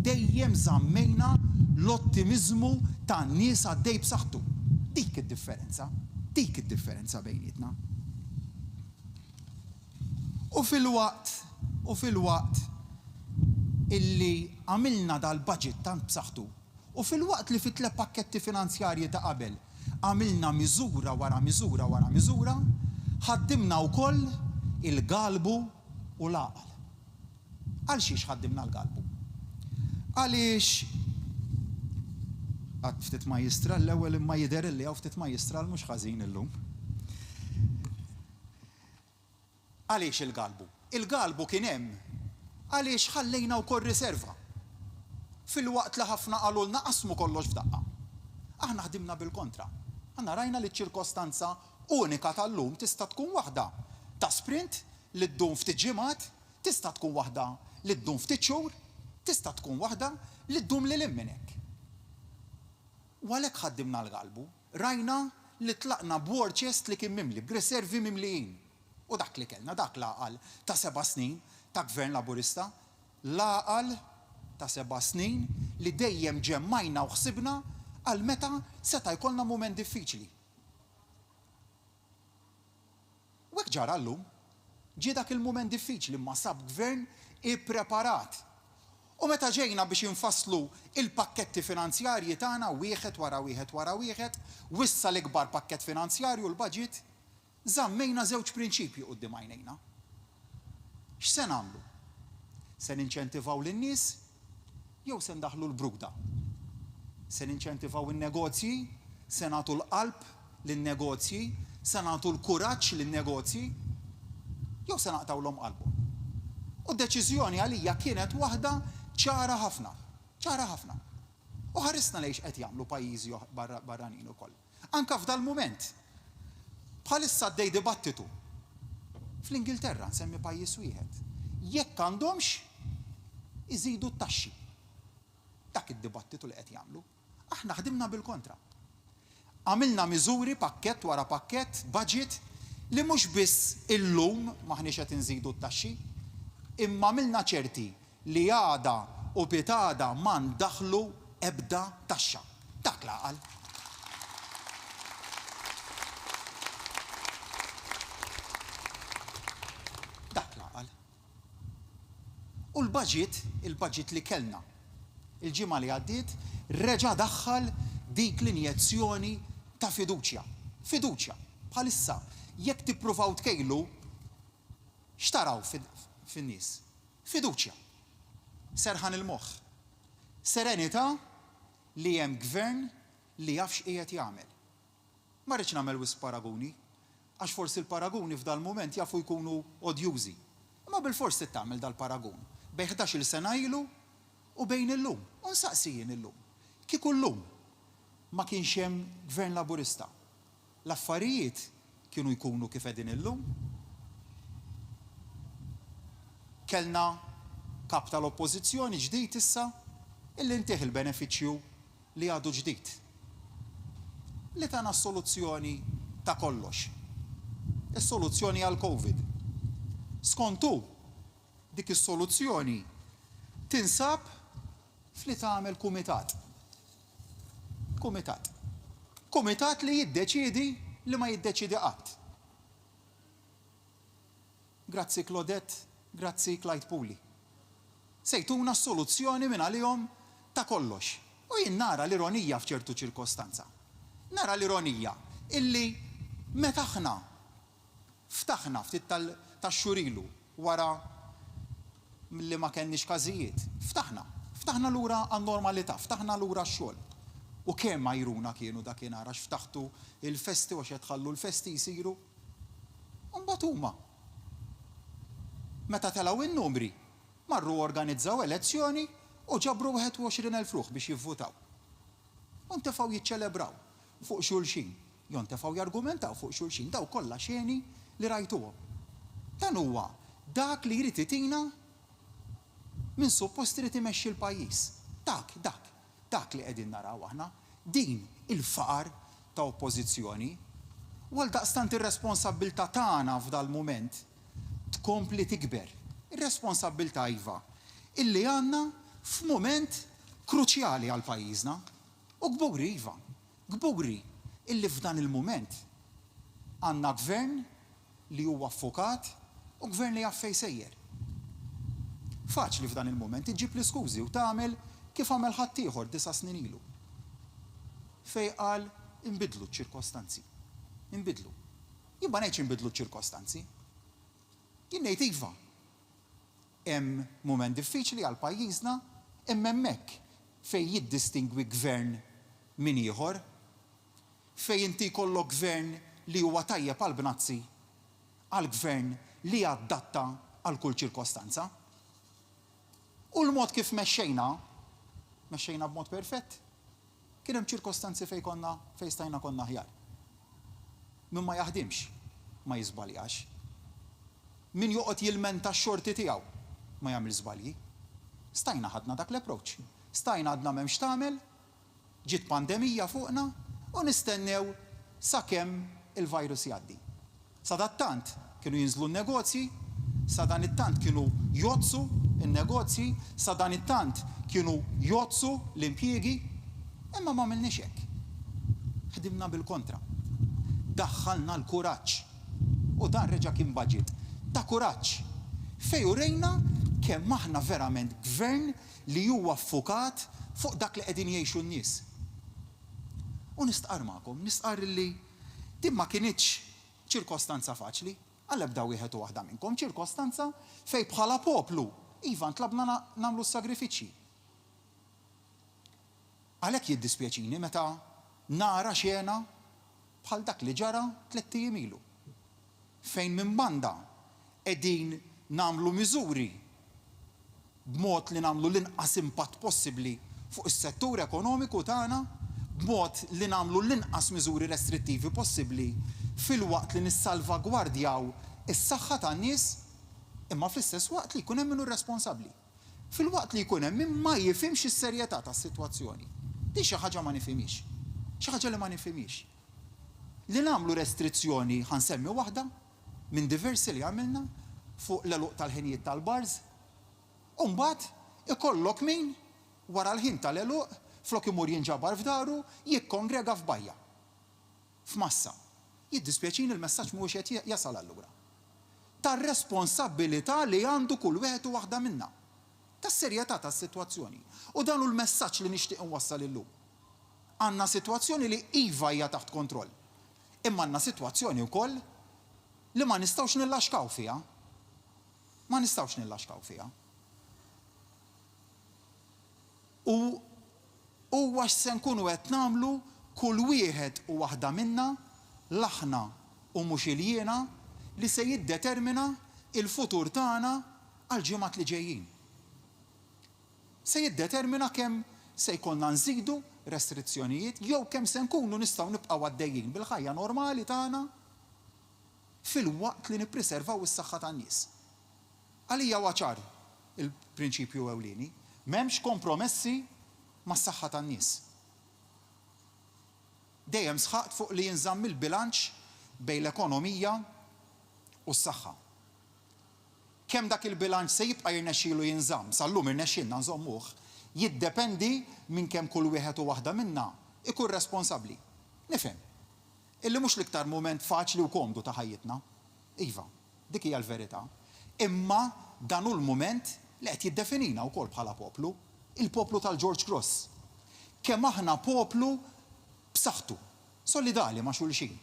dejjem żammejna l-ottimizmu tan-nies għaddej b'saħħtu. Dik id-differenza bejnietna. U fil-waqt illi għamilna dal-budget tant b'saħħtu, u fil-waqt li fit-3 pakketti finanzjarji ta' qabel għamilna miżura wara miżura wara miżura, ħaddimna wkoll il-galbu u l-għaqal. Għal xiex ħaddimna l-galbu? Għaliex għad ftit majistral l-ewwel imma jidher li hawn ftit majistral mhux ħażin illum. Għaliex il-galbu? Il-galbu kien hemm għaliex ħallejna wkoll riserva. Fil-waqt li ħafna qalulna qasmu kollox f'daqqa. Aħna ħdimna bil-kontra. Aħna rajna li ċ-ċirkostanza unika tal-lum tista' tkun waħda ta' sprint li ddum ftit ġimgħat, tista' tkun waħda li ddum ftit xhur, tista' tkun waħda li ddum lil minn hekk. U għalhekk ħaddimna l-galbu, rajna li tlaqna b'war chest li kien mimli, b'riservi mimlijin. U dak li kellna, dak l-għaqal ta' 7 snin ta' gvern laburista, l-għaqal ta' 7 snin li dejjem ġemmajna u ħsibna għal meta seta' jkollna mument diffiċli. U hekk ġara llum, ġie dak il-mument diffiċli ma sab gvern ippreparat. U meta ġejna biex infasslu il-pakketti finanzjarji tagħna wieħed wara wieħed wara wieħed, wissa l-ikbar pakkett finanzjarju l-budget, żammejna żewġ prinċipji quddiem għajnejna. X'se nagħmlu? Se ninċentivaw lin-nies jew se ndaħlu l-brugda? Se ninċentivaw in-negozji, se nagħtu l-qalb lin-negozji, se nagħtu l-kuraġġ lin-negozji, jew se naqtawlhom qalbhom. U d-deċiżjoni għalija kienet waħda ċara ħafna. U ħarisna lejx qed jagħmlu pajjiżi barranin ukoll. Anke f'dal mument. Bħalissa għaddej dibattitu. Fl-Ingilterra nsemmi pajjiż wieħed. Jekk għandhomx iżidu t-taxxi. Dak id-dibattitu li qed jagħmlu. Aħna ħdimna bil-kontra. Għamilna miżuri pakkett wara pakkett, budget li mhux biss illum maħniex qed inżidu t-taxxi, imma għamilna ċerti li għada u pitada ma ndaħlu ebda taxxa. Dak l-aqal. Dak l-aqal. U il-budget li kellna il-ġimgħa li għaddiet reġa' daħħal dik l-injezzjoni ta' fiduċja. Fiduċja. Bħalissa jekk tippruvaw tkejlu x'taraw fin-nies? Fiduċja. Serħan il-moħħ. Serenità li hemm gvern li jaf x'qiegħed jagħmel. Ma rridx nagħmel wisq paraguni, għax forsi l-paraguni f'dal mument jafu jkunu odjużi. Imma bil-forsi tagħmel dal-paragun bejn 11-il sena ilu u bejn illum. U nsaqsijin illum. Kieku llum ma kienx hemm gvern Laburista. L-affarijiet kienu jkunu kif qegħdin illum. Kellna kap tal-oppożizzjoni ġdid issa illi ntieħ il-benefiċċju li għadu ġdid. Li tagħna s-soluzzjoni ta' kollox. Is-soluzzjoni għall-Covid. Skontu dik is-soluzzjoni tinsab fli tagħmel kumitat. Kumitat. Kumitat li jiddeċiedi li ma jiddeċiedi qatt. Grazzi Claudette, grazzi Clyde Puli. Sejtuna s-soluzzjoni minn għalihom ta' kollox. U jien nara l-ironija f'ċertu ċirkostanza. Nara l-ironija illi meta aħna ftaħna ftit tax-xurilu wara li ma kenniex każijiet. Ftaħna lura għan-normalità, ftaħna lura x-xogħol. U kemm ma jruna kienu dakinhar għax ftaħtu il-festi u għax tħallu l-festi jsiru. Imbagħad huma. Meta telgħu in-numri, marru organizzaw elezzjoni u ġabru 21,000 ruħ biex jivvutaw. U ntefgħu jiċċelebraw fuq xulxin. Jew ntefgħu jargumentaw fuq xulxin. Daw kollha xeni li rajtuhom. Dan huwa dak li jrid itina min suppost irid imexxi l-pajjiż. Dak li qegħdin naraw aħna, din il-faqar ta' oppożizzjoni, u għaldaqstant ir-responsabbiltà tagħna f'dal-mument tkompli tikber. Ir-responsabbiltà iva illi għandna f'mument kruċjali għal pajjiżna. U gburi iva, gburi illi f'dan il-mument għandna gvern li huwa affukat u gvern li jaffej sejjer. Faċli f'dan il-mument iġib l-iskużi u tagħmel kif għamel ħadd ieħor 9 snin ilu. Fejn qal inbidlu ċ-ċirkostanzi. Inbidlu. Jien ma ngħidx inbidlu ċ-ċirkostanzi. Jien ngħid iva. Hemm mument diffiċli għal pajjiżna, imma hemmhekk fejn jiddistingwi gvern minn ieħor, fejn inti jkollok gvern li huwa tajjeb għal bnazzi, għal gvern li adatta għal kull ċirkostanza. U l-mod kif mexxejna b'mod perfett, kien hemm ċirkostanzi fejn stajna konna aħjar. Min ma jaħdimx, ma jiżbaljax. Min joqgħod jilmenta x-xorti tiegħu ma jagħmel żbalji. Stajna ħadna dak l-approach. Stajna għadna m'hemmx tagħmel, ġiet pandemija fuqna u nistennew sakemm il-virus jgħaddi. Sadattant kienu jinżlu n-negozji, sadan it-tant kienu jozzu in-negozji, sadan it-tant kienu jozzu l-impjiegi, imma ma għamilniex hekk. Ħdimna bil-kontra. Daħħalna l-kuraġġ u dan reġa' kien budget ta' kuraġġ fejn urejna kemm aħna verament gvern li huwa affukat fuq dak li qegħdin jgħixu n-nies. U nistqar magħkom, nistqar li din ma kienitx ċirkostanza faċli, għal-ebda wieħed u waħda minnkom, ċirkostanza fejn bħala poplu iva ntlabna nagħmlu s-sagrifiċċji. Għalhekk jiddispjaċini meta nara xena bħal dak li ġara 3 ijiem ilu. Fejn minn banda qegħdin nagħmlu miżuri b'mod li nagħmlu l-inqas impatt possibbli fuq is-settur ekonomiku tagħna, b'mod li nagħmlu l-inqas miżuri restrittivi possibbli fil-waqt li nissalvagwardjaw is-saħħa tan-nies, imma fl-istess waqt li jkun hemm minnu responsabbli. Fil-waqt li jkun hemm min ma jifhimx is-serjetà tas-sitwazzjoni. Di xi ħaġa ma nifhimix. Xi ħaġa li ma nifhimix. Li nagħmlu restrizzjoni ħansemmi waħda minn diversi li għamilna fuq l-eluq tal-ħinijiet tal-bars, u mbagħad ikollok min wara l-ħin tal-eluq flok imur jinġabar f'daru, jikkongrega f'bajja. F'massa. Jiddispjaċini il-messaġġ mhuwiex qed jasal allura. Tar-responsabbilità li għandu kull wieħed u waħda minna. Tas-serjetà tas-sitwazzjoni. U dan hu l-messaġġ li nixtieq inwassal illum. Għandna sitwazzjoni li iva hija taħt kontroll. Imma għandna sitwazzjoni wkoll li ma nistgħux nillaxkaw fiha. Ma nistgħux nillaxkaw fiha. U huwa x'se nkunu qed nagħmlu kull wieħed u waħda minna l-aħna u mhux il-jiena li se jiddetermina il-futur tagħna għal ġimgħat li ġejjin. Se jiddetermina kemm se jkollna nżidu restrizzjonijiet jew kemm se nkunu nistgħu nibqgħu għaddejjin bil-ħajja normali tagħna fil-waqt li nippreservaw is-saħħa tan-nies. Għalija huwa ċar il-prinċipju ewlieni, m'hemmx kompromessi mas-saħħa tan-nies. Dejjem sħaqt fuq li jinżamm il-bilanċ bejn l-ekonomija u s-saħħa. Kemm dak il-bilanċ se jibqa' jirnexxielu jinżamm, sal-lum irnexxielna nżommuh, jiddependi minn kemm kull wieħed u waħda minna ikun responsabbli. Nifhem. Illi mhux l-iktar mument faċli u komdu ta' ħajjitna. Iva, dik hija l-verità. Imma dan hu l-mument li qed jiddefinina wkoll bħala poplu, il-poplu tal-George Cross. Kemm aħna poplu b'saħħtu, solidali ma' xulxin.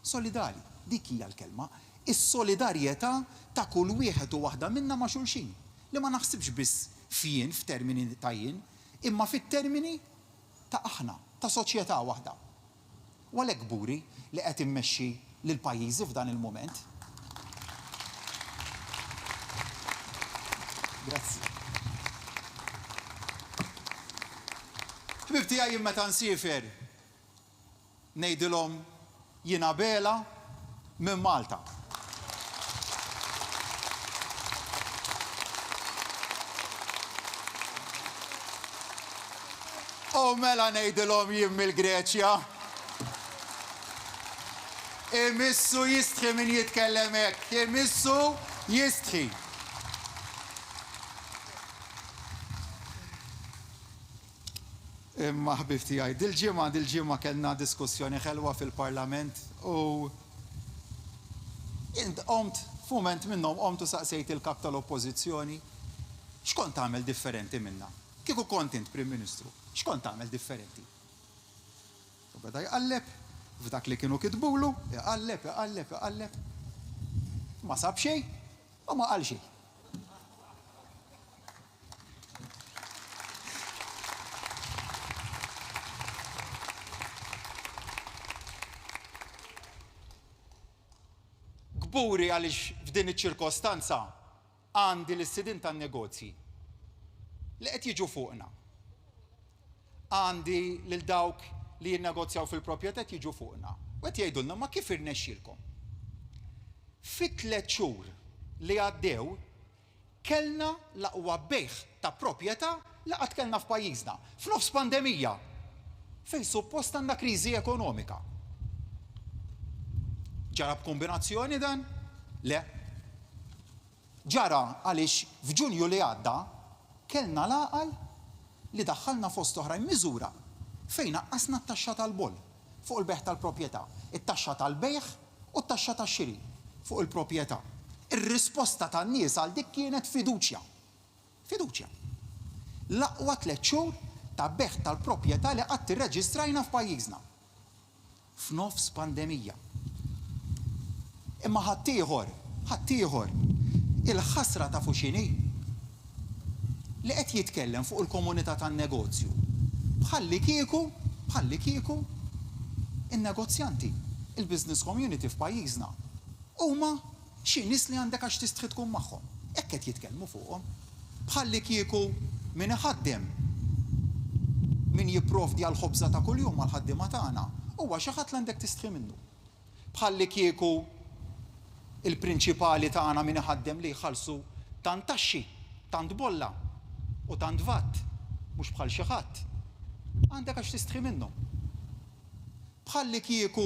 Solidali, dik hija l-kelma. Is-solidarjetà ta' kull wieħed u waħda minna ma' xulxin. Li ma naħsibx biss fien f'termini ta' jien, imma fit-termini ta' aħna, ta' soċjetà waħda. U għalhekk gburi li qed immexxi lil pajjiżi f'dan il-mument. Grazzi. Ħbib tiegħi meta nsifer ngħidilhom jien Abela minn Malta. U mela ngħidilhom jien mill-Greċja. Imissu jistħi min jitkellem hekk, imissu jistħi. Imma ħbib tiegħi, dil-ġimgħa kellna diskussjoni ħelwa fil-Parlament u qomt f'mument minnhom qomtu saqsejt il-kap tal-Oppożizzjoni x'kont tagħmel differenti minnha. Kieku kont int Prim Ministru, x'kont tagħmel differenti? U beda jqalleb f'dak li kienu kitbulu, jqalleb. Ma sab xejn u ma qal xejn. Gburi għaliex f'din iċ-ċirkostanza għandi l-istidin tan-negozji li qed jiġu fuqna. Għandi lil dawk li jinnegozjaw fil-proprjetà jiġu fuqna. U qed jgħidulna ma kif irnexxielkom. Fit-3 xhur li għaddew kellna l-aqwa bejħ ta' proprjetà li qatt kellna f'pajjiżna, f'nofs pandemija, fejn suppost għandna kriżi ekonomika. Ġara b'kombinazzjoni dan? Le. Ġara għaliex f'Ġunju li għadda kellna l-għaqal li daħħalna fost oħrajn miżura fejn naqqasna t-taxxa tal-boll fuq il-beħ tal-proprjetà, it-taxxa tal-bejħ u t-taxxa tax-xiri fuq il-proprjetà. Ir-risposta tan-nies għal dik kienet fiduċja. Fiduċja. L-aqwa 3 xhur ta' beħ tal-proprjetà li qatt irreġistrajna f'pajjiżna. F'nofs pandemija. Imma ħaddieħor il-ħasra ta' fuxini li qed jitkellem fuq il-komunità tan-negozju. Bħalli kieku in-negozjanti, il-business community f'pajjiżna huma xi nies li għandek għax tistħi tkun magħhom. Hekk qed jitkellmu fuqhom. Bħalli kieku min iħaddem min jipprovdi għall ħobża ta' kuljum għall ħaddiema tagħna huwa xi ħadd li għandek tistħi minnu. Bħalli kieku il-prinċipali tagħna min iħaddem li jħallsu tant taxxi, tant bolla u tant vatt, mhux bħal xi ħadd. Għandek għax tistħi minnhom. Bħalli kieku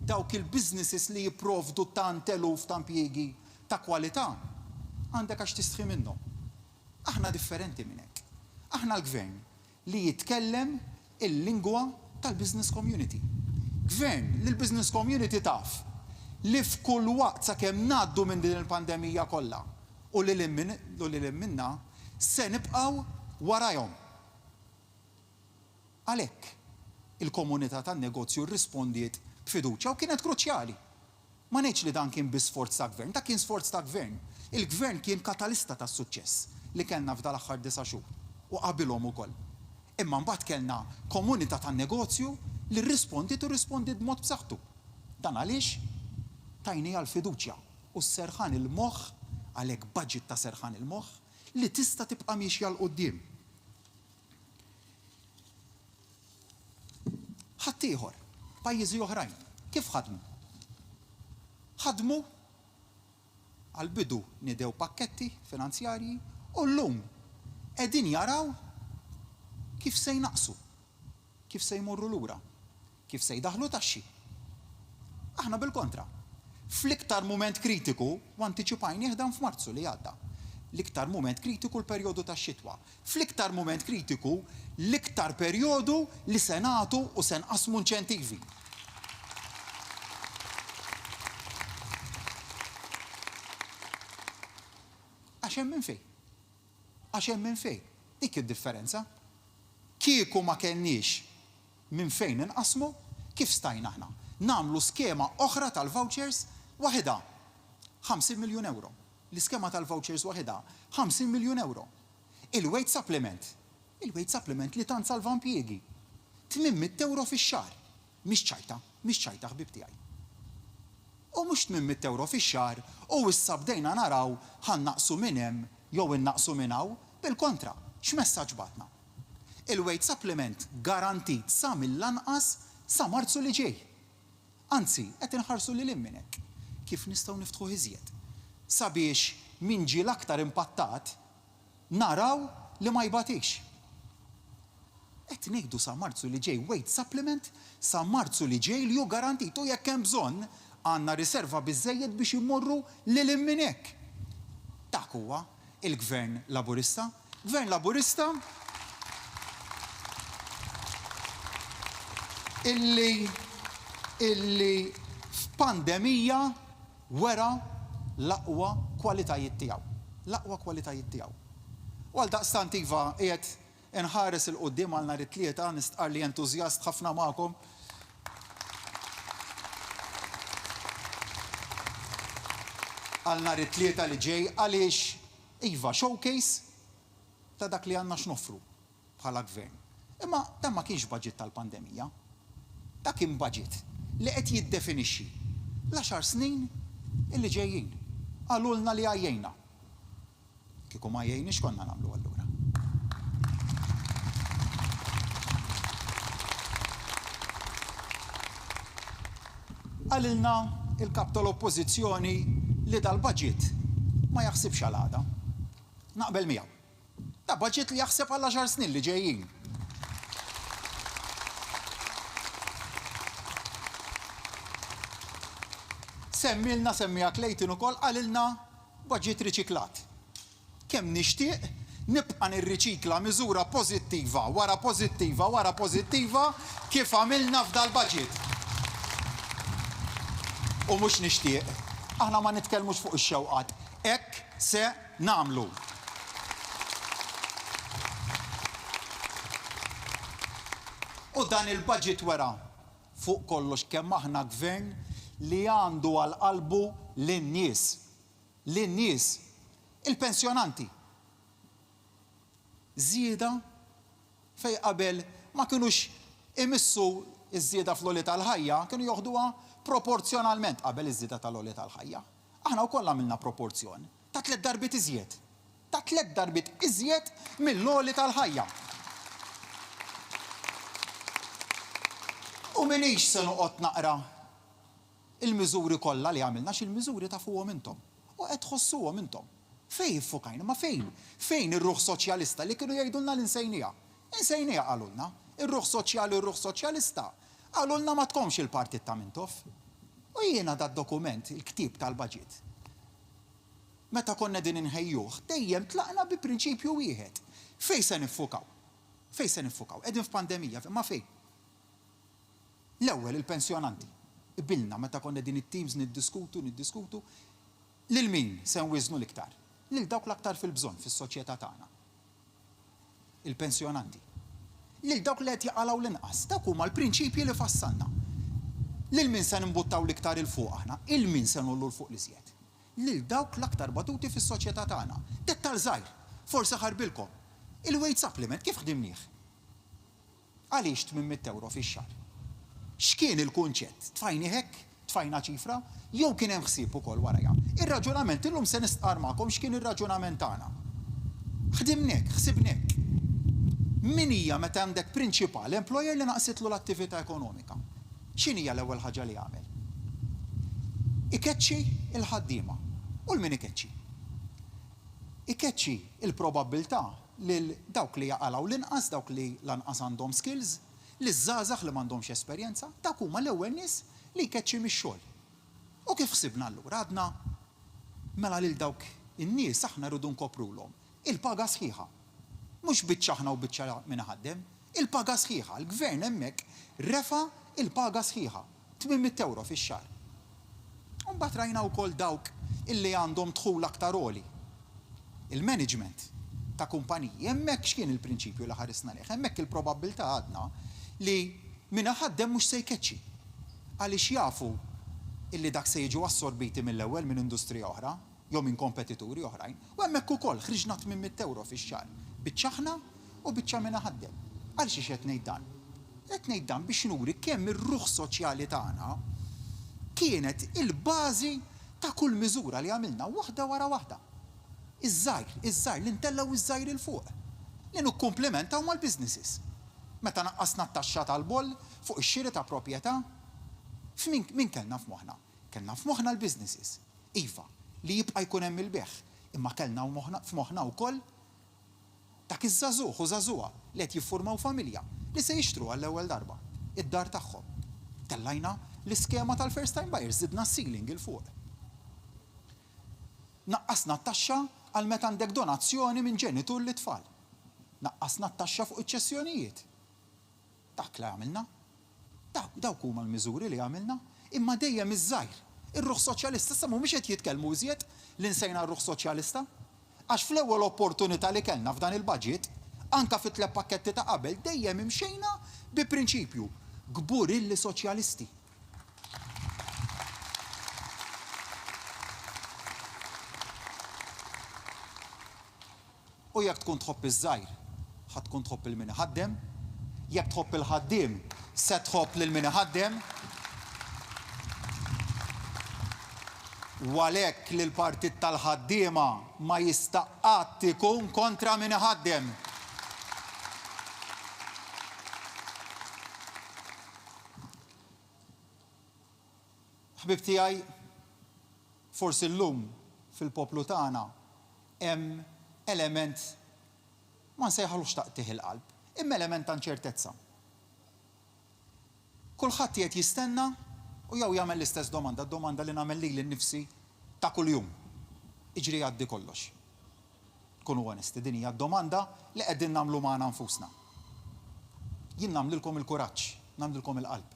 dawk il-businesses li jipprovdu tant eluf ta' impjiegi ta' kwalità, għandek għax tistħi minnhom. Aħna differenti minn hekk. Aħna l-gvern li jitkellem il-lingwa tal-business community. Gvern li l-business community taf li f'kull waqt sakemm ngħaddu minn din il-pandemija kollha u li minna se nibqgħu warahom. Għalhekk il-komunità tan-negozju rrispondiet b'fiduċja u kienet kruċjali. Ma ngħidx li dan kien biss sforz ta' gvern, dak kien sforz ta' gvern. Il-gvern kien katalista tas-suċċess li kellna f'dal aħħar 9 xhur u qabilhom ukoll. Imma mbagħad kellna komunità tan-negozju li rrispondiet b'mod b'saħħtu. Dan għaliex tajnija l-fiduċja u s-serħan il-moħħ għalhekk budget ta' serħan il-moħħ li tista' tibqa' mixja l qudiem. Ħadd ieħor, pajjiżi oħrajn, kif ħadmu? Ħadmu għal-bidu nidew pakketti finanzjarji u llum qegħdin jaraw kif se jnaqsu, kif se jmorru lura, kif se jdaħlu taxxi. Aħna bil-kontra. Fl-iktar mument kritiku, u antiċipajni dan f'Marzu li għadda. L-iktar mument kritiku l-perjodu tax-xitwa. Fl-iktar mument kritiku l-iktar perjodu li se nagħtu u se nqasmu inċentivi. Għax hemm minn fejn. Għax hemm minn fejn. Dik id-differenza. Kieku ma kenniex minn fejn inqasmu, kif stajna aħna nagħmlu skema oħra tal-vouchers waħedha 50 miljun euro. L-iskema tal-vouchers waħedha 50 miljun euro. Il-wage supplement li tant salva impjiegi 800 euro fix-xahar. Mhix ċajta ħbib tiegħi. U mhux 800 euro fix-xahar u issa bdejna naraw ħannaqsu minn hemm jew innaqsu minn hawn, bil-kontra, x'messaġġ bagħtna? Il-wage supplement garantit sa mill-lanqas sa Marzu li ġej. Anzi, qed inħarsu lil minn hekk. Kif nistgħu niftħu iżjed? Sabiex min ġie l-aktar impattat naraw li ma jbatix. Qed ngħidu sa Marzu li ġej wage supplement sa Marzu li ġej li hu garantit u jekk hemm bżonn għandna riserva biżżejjed biex immorru lil minn hekk. Dak huwa il-Gvern Laburista. Gvern Laburista illi f'pandemija wera l-aqwa kwalitajiet tiegħu. L-aqwa kwalitajiet tiegħu. U għaldaqstant iva qiegħed inħares il-qudiem għal nhar it-tlieta nistqar li entużjast ħafna magħkom. Għal nhar it-tlieta li ġej għaliex iva showcase ta' dak li għandna x'noffru bħala gvern. Imma dan ma kienx budget tal-pandemija. Dak kien budget li qed jiddefinixxi l-10 snin illi ġejjin. Għalulna li għajjejna. Kieku ma jgħinix konna nagħmlu allura. Għalilna il-kap tal-oppożizzjoni li dal-budget ma jaħsibx għal għada. Naqbel miegħu. Da budget li jaħseb għal 10 snin li ġejjin. Semmija Klejtin ukoll għalilna budget riċiklat. Kemm nixtieq nibqa' nirriċikla miżura pożittiva wara pożittiva wara pożittiva kif għamilna f'dal-budget. U mhux nixtieq, aħna ma nitkellmux fuq ix-xewqat, hekk se nagħmlu. U dan il-budget wera fuq kollox kemm aħna gvern li għandu għal-qalbu lin-nies. Lin-nies, il-pensjonanti. Żieda fejn qabel ma kinux imissu iż-żieda fl-għoli tal-ħajja, kienu joħduha proporzjonalment qabel iż-żieda tal-għoli tal-ħajja. Aħna wkoll għamilna proporzjon ta' 3 darbit iżjed. Ta' 3 darbit iżjed mill-għoli tal-ħajja. U minix se noqgħod naqra il-miżuri kollha li għamilna x'il-miżuri tafuhom intom. U qed tħossuhom intom. Fejn iffokajna ma fejn? Fejn ir-ruħ soċjalista li kienu jgħidulna l-insejnija? Insejnija qalulna. Ir-ruħ soċjali u r-ruħ soċjalista qalulna ma tkomx il-partit ta' Mintof. U jiena dat-dokument, il-ktieb tal-baġit. Meta konna din inħejjuh, dejjem tlaqna bi prinċipju wieħed. Fejn se niffokaw? Fejn se nifukaw? Qegħdin f'pandemija, ma fejn? L-ewwel il-pensjonanti. Ibilna meta konna din it-teams niddiskutu lil min se nwiżnu l-iktar. Lil dawk l-aktar fil-bżonn fis-soċjetà tagħna. Il-pensjonanti. Lil dawk li qed jaqalgħu l-inqas, dawk huma l-prinċipji li fassalna. Lil min se nimbuttaw l-iktar il fuq aħna, il min se nollu l fuq l-iżjed. Lil dawk l-aktar batuti fis-soċjetà tagħna. Dettal żgħir, forsi ħarbilkom. Il-weight supplement kif ħdimnieh? Għaliex 800 euro fix-xahar? X'kien il-kunċett? Tfajni hekk, tfajna ċifra, jew kien hemm ħsieb ukoll warajja. Ir-raġunament illum se nistqar magħkom x'kien ir-raġunament tagħna. Ħdimnek, ħsibnek. Min hija meta għandek prinċipal employer li naqsitlu l-attività ekonomika? X'inhi l-ewwel ħaġa li jagħmel? Ikeċċi il-ħaddiema u l-min ikeċċi. Ikeċċi il-probabilità lil dawk li jaqalgħu l-inqas, dawk li lanqas għandhom skills, li żgħażagħ li m'għandhomx esperjenza, dak huma l-ewwel nies li jkeċċi mix-xogħol. U kif ħsibna allura għadna mela lil dawk in-nies aħna rridu nkoprulhom il-paga sħiħa. Mhux biċċa aħna u biċċa min ħaddem, il-paga sħiħa. Il-gvern hemmhekk refa il-paga sħiħa, 800 euro fix-xahar. U mbagħad rajna wkoll dawk illi għandhom dħul aktar għoli. Il-management ta' kumpaniji, hemmhekk x'kien il-prinċipju li ħarisna lih, hemmhekk il-probabilità għadna li min ħaddem mhux se jkeċċi. Għaliex jafu illi dak se jiġu assorbiti mill-ewwel minn industrija oħra, jew minn kompetituri oħrajn, u hemmhekk ukoll ħriġna 800 euro fix-xahar. Biċċa aħna u biċċa min ħaddem. Għaliex qed ngħid dan? Qed ngħid dan biex nuri kemm ir-ruħ soċjali tagħna kienet il-bażi ta' kull miżura li għamilna waħda wara waħda. Iż-żgħir li ntellaw iż-żgħir il fuq. Li nikkumplementaw mal-businesses. Meta naqqasna t-taxxa tal-boll fuq ix-xiri ta' proprjetà, min kellna f'moħħna? Kellna f'moħħna l-businesses. Iva, li jibqa' jkun hemm il-beħ, imma kellna f'moħħna wkoll dak iż-żagħżugħ u żagħżugħa li qed jiffurmaw familja li se jixtru għall-ewwel darba id-dar tagħhom. Tellajna l-iskema tal-first time buyers, żidna s-ceiling il fuq. Naqqasna t-taxxa għal meta għandek donazzjoni minn ġenitur li tfal. Naqqasna t-taxxa fuq iċ-ċessjonijiet. Dak li għamilna. Dawk huma l-miżuri li għamilna, imma dejjem iż-żgħir. Ir-ruħ soċjalista sa mhumiex qed jitkellmu iżjed li nsejna r-ruħ soċjalista. Għax fl-ewwel opportunità li kellna f'dan il-budget, anke fit-tliet pakketti ta' qabel dejjem imxejna bi prinċipju gburilli soċjalisti. U jekk tkun tħobb iż-żgħir, ħadd tkun tħobb il-min iħaddem, jekk tħobb il-ħaddiem, se tħobb lil min iħaddem. U għalhekk li l-partit tal-ħaddiema ma jista' qatt ikun kontra min iħaddem. Ħbib tiegħi, forsi llum fil-poplu tagħna hemm element ma nsejħalux taqtih il-qalb, imma element ta' inċertezza. Kulħadd qiegħed jistenna u jew jagħmel l-istess domanda, d-domanda li nagħmel lili nnifsi ta' kuljum. Iġri jgħaddi kollox. Kunu onesti, din hija d-domanda li qegħdin nagħmlu magħna nfusna. Jien nagħmlilkom il-kuraġġ, nagħmlilkom il-qalb.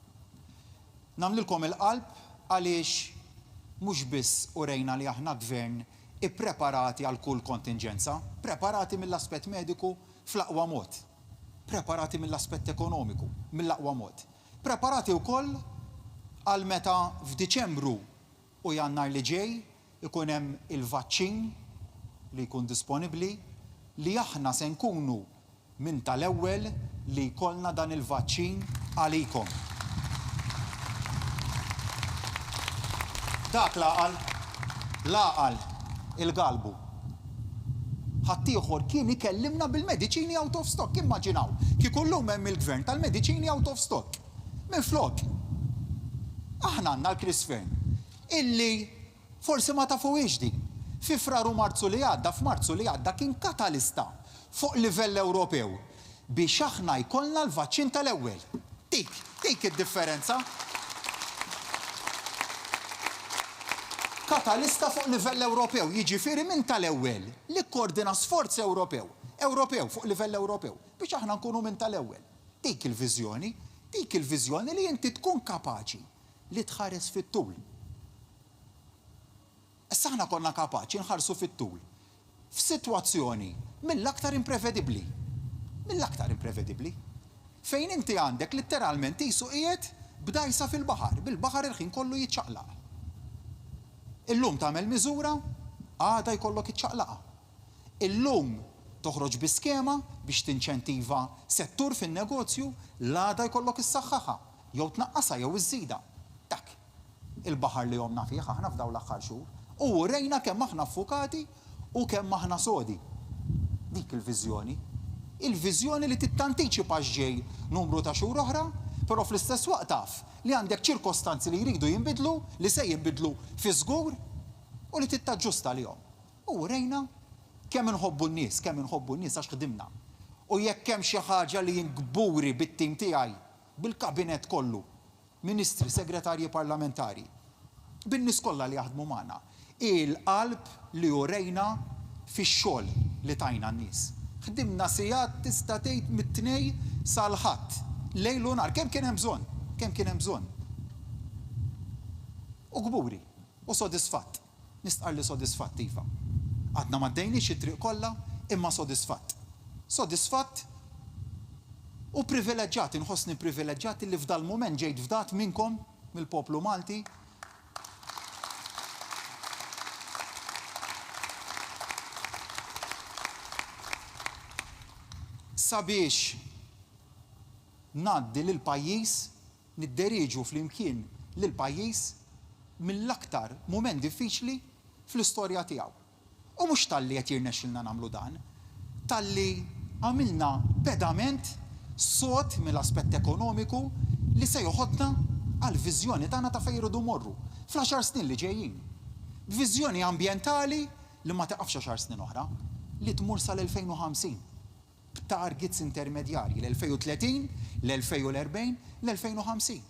Nagħmlilkom il-qalb għaliex mhux biss urejna li aħna gvern ippreparati għal kull kontingenza, preparati mill-aspett mediku fl-aqwa mod, preparati mill-aspett ekonomiku mill-aqwa mod, preparati wkoll għal meta f'Diċembru u Jannar li ġej ikun hemm il-vaċċin li jkun disponibbli li aħna se nkunu minn tal-ewwel li jkollna dan il-vaċċin għalikom. Dak laqal il-galbu. Ħaddieħor kien ikellimna bil-mediċini out of stock, immaġinaw, kieku llum hemm il-gvern tal-mediċini out of stock. Minflok. Aħna għandna l-Krisfern illi forsi ma tafuhiex din. Fi Frar u Marzu li għadda, f'Marzu li għadda kien katalista fuq livell Ewropew biex aħna jkollna l-vaċċin tal-ewwel. Dik id-differenza. Katalista fuq livell Ewropew, jiġifieri minn tal-ewwel li kkoordina sforz Ewropew Ewropew, fuq livell Ewropew, biex aħna nkunu minn tal-ewwel. Dik il-viżjoni li inti tkun kapaċi li tħares fit-tul. Issa aħna konna kapaċi nħarsu fit-tul f'sitwazzjoni mill-aktar imprevedibbli. Fejn inti għandek litteralment qisu qiegħed b'dajsa fil-baħar, bil-baħar il-ħin kollu jiċċaqlaq. Illum tagħmel miżura, għada jkollok iċċaqlaqa. Illum toħroġ bi skema biex tinċentiva settur fin-negozju, l-għada jkollok issaħħaħa, jew tnaqqasha jew iżżida. Dak il-baħar li jomna fih aħna f'dawn l-aħħar xhur, u rejna kemm aħna affukati u kemm aħna sodi. Dik il-viżjoni. Il-viżjoni li tittantiċipa x'ġej numru ta' xhur oħra, però fl-istess waqt taf li għandek ċirkostanzi li jridu jinbidlu, li se jinbidlu fi żgur u li tittaġġusta lihom. U rejna kemm inħobbu n-nies għax ħdimna. U jekk hemm xi ħaġa li jingburi bit-tim tiegħi, bil-kabinett kollu, ministri, segretarji parlamentari, bin-nies kollha li jaħdmu magħna, il-qalb li urejna fix-xogħol li tajna n-nies. Ħdimna sigħat tista' tgħid mit-tnej sal-ħadd, lejl u nar, kemm kien hemm bżonn. U gburi, u sodisfatt. Nistqar li sodisfatt iva. Għadna ma ddejniex it-triq kollha, imma sodisfatt. Sodisfatt u privileġġjat, inħossni privileġġjat li f'dal mument ġejt fdat minnkom, mill-poplu Malti. Sabiex ngħaddi lill-pajjiż, nidderiġu flimkien lill-pajjiż mill-aktar mument diffiċli fl-istorja tiegħu. U mhux talli qed jirnexxilna nagħmlu dan, talli għamilna pedament sod mill-aspett ekonomiku li se joħodna għal viżjoni tagħna ta' fejn iridu morru fl-10 snin li ġejjin. Viżjoni ambjentali li ma taqafx 10 snin oħra, li tmur sal-2050. B'targets intermedjarji l-2030, l-2040, l-2050.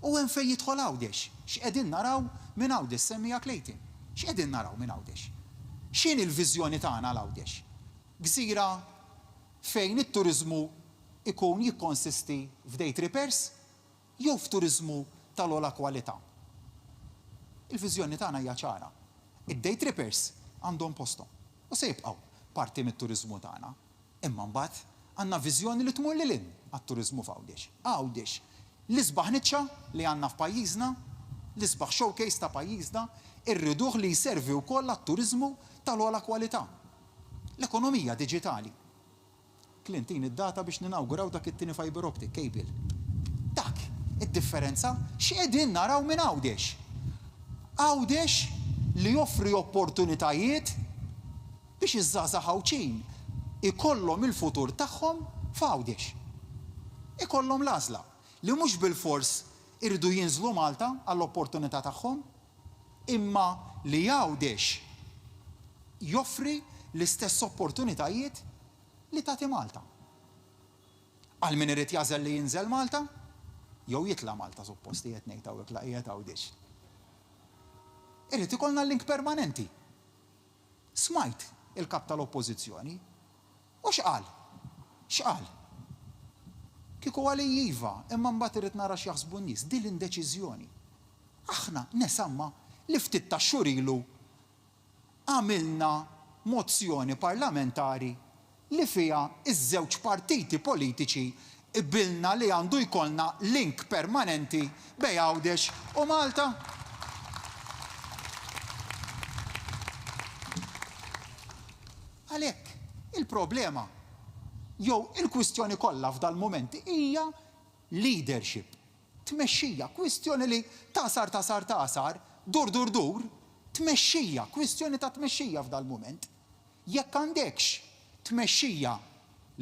U hemm fejn jidħol Għawdex. X'qegħdin naraw minn Għawdex semmija Clayton. X'qegħdin naraw minn Għawdex? X'in il-viżjoni tagħna l Għawdex? Gżira fejn it-turiżmu ikun jikkonsisti f'day trippers jew f'turiżmu tal-ogħla kwalità. Il-viżjoni tagħna hija ċara. Id-day trippers għandhom posthom u se jibqgħu parti mit-turiżmu tagħna. Imma mbagħad għandna viżjoni li tmur lil hinn għat-turiżmu f'Għawdex. Għawdex l-isbaħ niċċa li għandna f'pajjiżna, l-isbaħ showcase ta' pajjiżna, irriduh li jservi wkoll għat-turiżmu tal-ogħla kwalità. L-ekonomija diġitali. Klintin id-data biex ninawguraw dak it-tieni fiber optic cable. Dak id-differenza x'qegħdin naraw minn Għawdex. Għawdex li joffri opportunitajiet biex iż-żgħażagħ Ħawċin ikollhom il-futur tagħhom f'Għawdex. Ikollhom l-għażla li mhux bil-fors irridu jinżlu Malta għall-opportunità tagħhom, imma li Għawdex joffri l-istess opportunitajiet li tagħti Malta. Għal min irid jażel li jinżel Malta, jew jitla' Malta supposti qed ngħid hawnhekk laqiegħed Għawdex. Irid ikollna link permanenti. Smajt il-kap tal-oppożizzjoni u x'qal? Kieku għali jiva, imma mbagħad irid nara x'jaħsbu n-nies, din l-indeċiżjoni. Aħna nesamma li ftit ta' xhur ilu għamilna mozzjoni parlamentari li fiha iż-żewġ partiti politiċi qbilna li għandu jkollna link permanenti bejn Għawdex u Malta. Għalhekk il-problema jew il-kwistjoni kollha f'dal mument hija leadership. Tmexxija, kwistjoni li tasar, dur, tmexxija, kwistjoni ta' tmexxija f'dal mument. Jekk għandekx tmexxija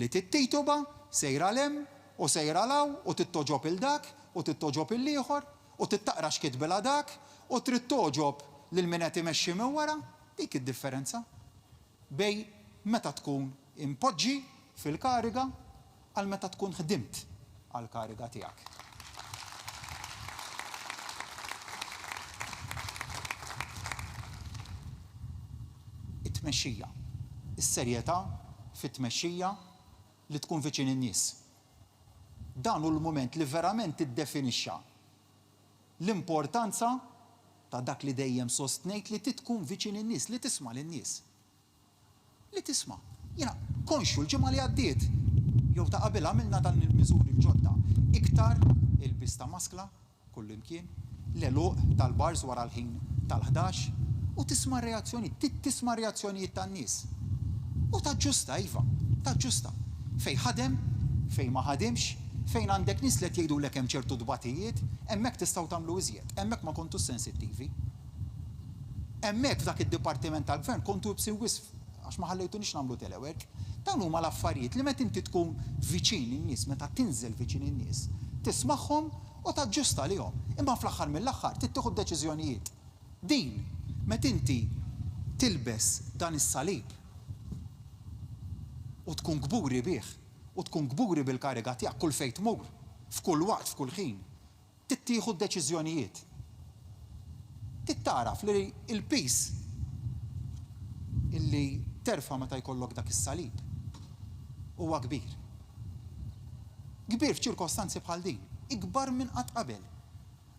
li tittituba sejra lem u sejra law u tittoġob il-dak u tittoġob il-ieħor u tittaqra x'kitbela dak u trid toġob lil min qed imexxi minn wara, dik id-differenza bej meta tkun impoġġi fil-kariga għal meta tkun ħdimt għall-kariga tiegħek. It-tmexxija, is-serjetà fit-tmexxija li tkun viċin in-nies. Dan hu l-mument li verament tiddefinixxa l-importanza ta' dak li dejjem sostnejt li tkun viċin in-nies, li tisma' lin-nies. Li tisma'. Jiena konxu l-ġimgħa li għaddiet jew ta' qabel għamilna dan il-miżuri l-ġodda. Iktar il-bis ta' maskla kullimkien, l-eluq tal-bars wara l-ħin tal-11 u tisma' reazzjonijiet tan-nies. U taġġusta, iva, taġġusta. Fejn ħadem, fejn ma ħademx, fejn għandek nies li qed jgħidulek hemm ċertu dbatijiet, hemmhekk tistgħu tagħmlu iżjed, hemmhekk ma kontux sensittivi. Hemmhekk f'dak id-dipartiment tal-gvern kontu bsi wisf għax ma ħallejtunix nagħmlu telework. Dawn huma l-affarijiet li meta inti tkun viċin in-nies, meta tinżel viċin in-nies, tismagħhom u taġġusta lihom. Imma fl-aħħar mill-aħħar tittieħu deċiżjonijiet. Din meta inti tilbes dan is-salib u tkun gburi bih, u tkun gburi bil-kariga tiegħek kull fejn tmur, f'kull waqt, f'kull ħin, tittieħu deċiżjonijiet. Tittaraf li l-peace illi terfa' meta jkollok dak is-salib huwa kbir. Kbir f'ċirkostanzi bħal din, ikbar minn qatt qabel.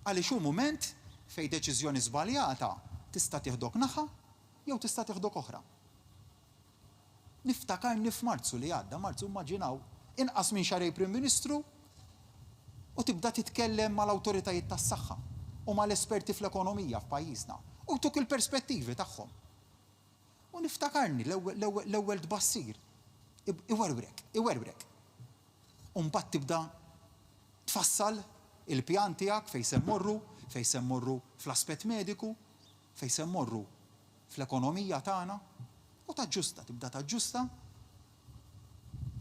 Għaliex hu mument fejn deċiżjoni żbaljata tista' tieħdok naħa jew tista' tieħdok oħra. Niftakarni f'Marzu li għadda, Marzu immaġinaw, inqas minn xahar Il-Prim Ministru u tibda titkellem mal-awtoritajiet tas-saħħa u mal-esperti fl-ekonomija f'pajjiżna u tuk il-perspettivi tagħhom. U niftakarni l-ewwel tbassir iwerbrek. U mbagħad tibda tfassal il-pjan tiegħek fejn se mmorru fl-aspett mediku, fejn se mmorru fl-ekonomija tagħna. U taġġusta, tibda taġġusta,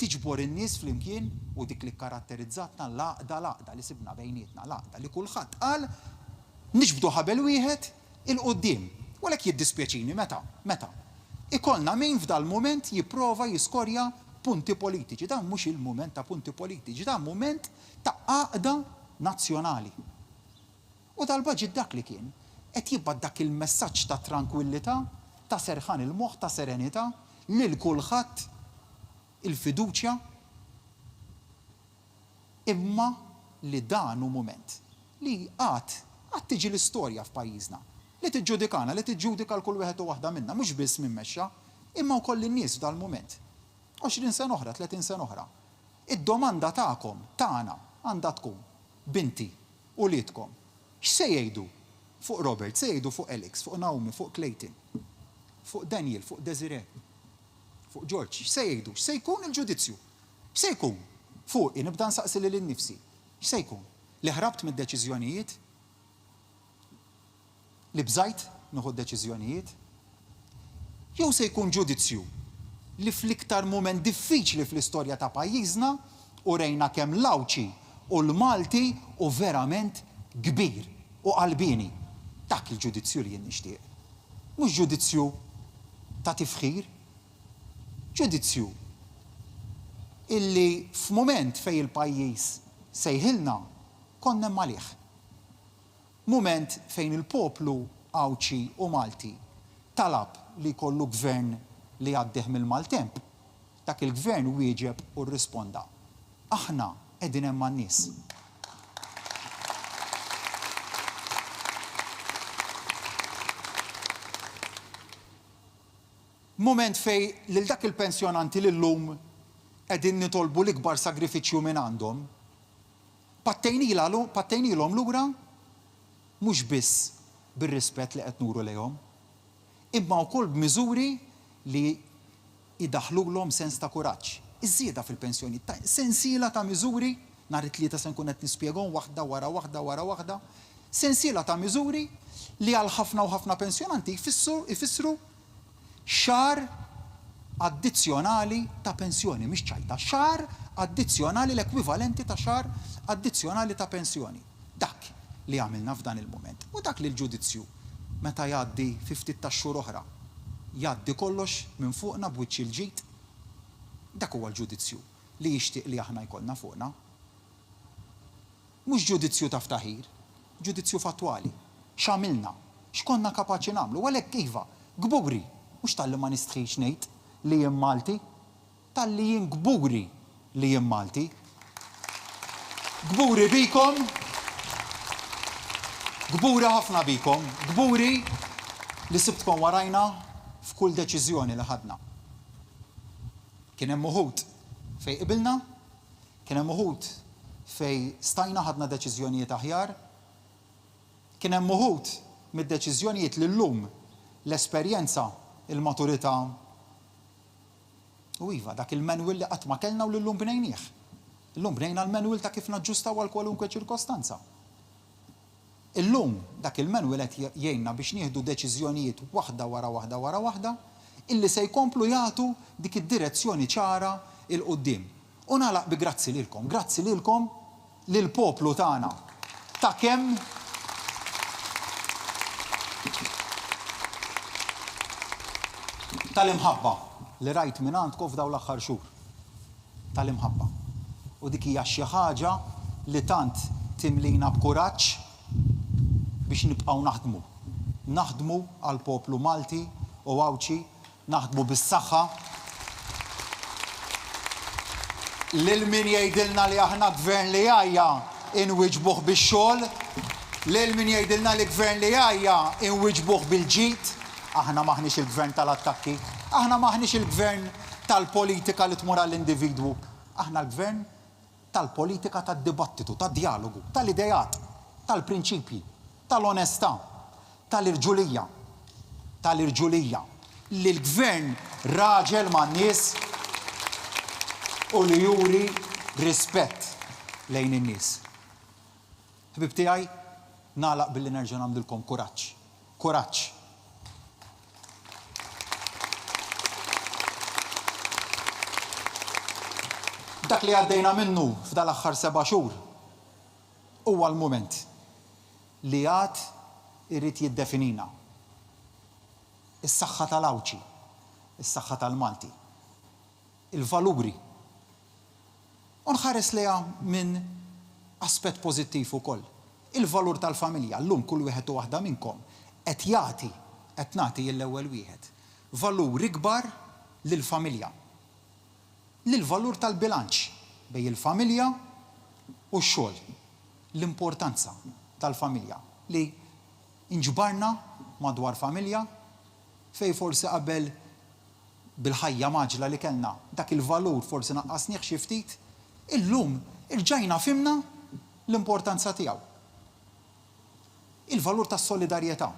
tiġbor in-nies flimkien u dik li karatterizzatna l-għaqda li sibna bejnietna, l-għaqda li kulħadd qal niġbdu ħabel wieħed il-qudiem. U għalhekk jiddispjaċini meta. Ikollna min f'dal mument jipprova jiskorja punti politiċi. Dan mhux il-mument ta' punti politiċi, dan mument ta' għaqda nazzjonali. U dal-baġit dak li kien qed jibgħat dak il-messaġġ ta' tranquillità, ta' serħan il-moħħ, ta' serenità, lil kulħadd il-fiduċja, imma li dan hu mument li qatt tiġi l-istorja f'pajjiżna, li tiġġudikana, li tiġġudika l-kull wieħed u waħda minnha, mhux biss minn mexxa, imma wkoll in-nies f'dal-mument. 20 sena oħra, 30 sena oħra. Id-domanda tagħkom, tagħna, għandha tkun binti u liedkom. X'se jgħidu fuq Robert, se jgħidu fuq Alex, fuq Naomi, fuq Clayton, fuq Daniel, fuq Desiree, fuq George, x'se jgħidu, x'se jkun il-ġudizzju? X'se jkun? Fuq, nibda nsaqsi lil innifsi. X'se jkun? Li ħrabt mid-deċiżjonijiet? Li bżajt nieħu deċiżjonijiet? Jew se jkun ġudizzju li fl-iktar mument diffiċli fl-istorja ta' pajjiżna u rejna kemm l-Awċi u l-Malti u verament kbir u qalbini. Dak il-ġudizzju li jien nixtieq. Mhux ġudizzju ta' tifħir, ġudizzju illi f'mument fejn il-pajjiż sejħilna konna malih. Mument fejn il-poplu Awċi u Malti talab li jkollu gvern li għaddeh mill-maltemp, dak il-gvern wieġeb u rrisponda. Aħna qegħdin hemm man-nies. Moment fej lil dak il-pensjonanti lillum qegħdin nitolbu l-ikbar sagrifiċċju minn għandhom, pattejnilhom lura mhux biss bir-rispett li qed nuru lejhom, imma wkoll b'miżuri li idaħħlulhom sens ta' kuraġġ. Iż-żieda fil-pensjoni, sensiela ta' miżuri, nhar it-tlieta se nkun qed nispjegahom waħda wara waħda, sensiela ta' miżuri li għal ħafna u ħafna pensjonanti jfissru xahar addizzjonali ta' pensjoni, mhix ċajta, xahar addizzjonali l-ekwivalenti ta' xahar addizzjonali ta' pensjoni. Dak li għamilna f'dan il-mument. U dak li l-ġudizzju meta jgħaddi fi ftit ta' xhur oħra jgħaddi kollox minn fuqna b'wiċċ il-ġid. Dak huwa l-ġudizzju li jixtieq li aħna jkollna fuqna. Mhux ġudizzju ta' ftaħir, ġudizzju fattwali. X'għamilna, x'konna kapaċi nagħmlu, għalhekk iva, gburi, mhux tal-li ma nistħix ngħid li jien Malti, tal-li jien gburi li jien Malti. Gburi bikom, gburi ħafna bikom, gburi li sibtkom warajna f'kull deċiżjoni li ħadna. Kien hemm uħud fej qibilna, kien hemm uħud fej stajna ħadna deċiżjonijiet aħjar, kien hemm uħud mid-deċiżjonijiet li llum l-esperjenza, il-maturità u iva dak il-manual li qatt ma kellna u llum bnejnieh. Illum bnejna l-manual ta' kif naġġustaw għal kwalunkwe ċirkostanza. Illum dak il-manual qed jgħinna biex nieħdu deċiżjonijiet waħda wara waħda illi se jkomplu jagħtu dik id-direzzjoni ċara il qudiem. U nagħlaq bi grazzi lilkom lill-poplu tagħna ta' kemm tal-imħabba li rajt minn għandkom f'dawn l-aħħar xhur. Tal-imħabba. U dik hija xi ħaġa li tant timlina b'kuraġġ biex nibqgħu naħdmu. Naħdmu għall poplu Malti u Għawdex, naħdmu bis-saħħa. Lil min jgħidilna li aħna gvern li għajja inwiġbuh bix-xogħol, lil min jgħidilna li gvern li għajja inwiġbuh bil-ġid, aħna maħniex il-gvern tal-attakki, aħna maħniex il-gvern tal-politika li tmur għall-individwu, aħna l-gvern tal-politika tad-dibattitu, tad-dialogu, tal-idejat, tal-prinċipji, tal-onestà, tal-irġulija, li l-gvern raġel man-nies u li juri rispett lejn in-nies. Ħbib tiegħi, nagħlaq billi nerġa' nagħmlilkom kuraġġ. Kuraġġ. Dak li għaddejna minnu f'dal aħħar 7 xhur huwa l-mument li għad irrid jiddefinina. Is-saħħa tal-Għawdex, is-saħħa tal-Malti, il-valuri. U nħares liha minn aspett pożittiv ukoll. Il-valur tal-familja. Llum kull wieħed u waħda minnkom qed jagħti, qed nagħti l-ewwel wieħed valur ikbar lill-familja. Lill-valur tal-bilanċ bejn il-familja u x-xogħol. L-importanza tal-familja li inġbarna madwar familja fej forsi qabel bil-ħajja maġla li kellna dak il-valur forsi naqqasnieh xi ftit, illum irġajna fimna l-importanza tiegħu. Il-valur tas-solidarjetà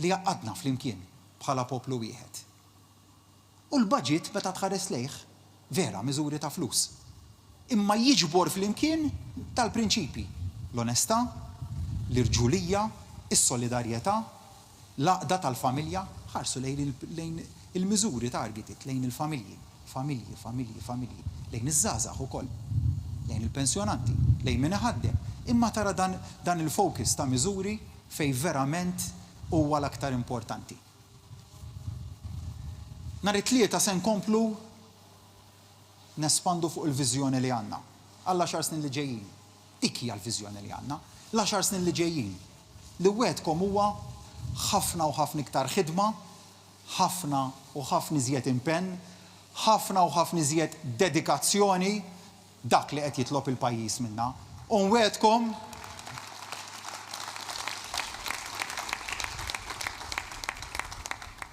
li għaqadna flimkien bħala poplu wieħed. U l-budget meta tħares lejh vera miżuri ta' flus. Imma jiġbor flimkien tal-prinċipji. L-onestà, l-irġulija, is-solidarjetà, l-għaqda tal-familja, ħarsu lejn il-miżuri targeted lejn il-familji. Familji. Lejn iż-żgħażagħ ukoll. Lejn il-pensjonanti, lejn min iħaddem. Imma tara dan il-focus ta' miżuri fejn verament huwa l-aktar importanti. Nhar it-tlieta se nkomplu nespandu fuq il-viżjoni li għandna. Għall-10 snin li ġejjin. Dik hija l-viżjoni li għandna. L-10 snin li ġejjin. Li wegħdkom huwa ħafna u ħafna iktar ħidma, ħafna u ħafna iżjed impenn, ħafna u ħafna iżjed dedikazzjoni dak li qed jitlob il-pajjiż minnha. U nwedkom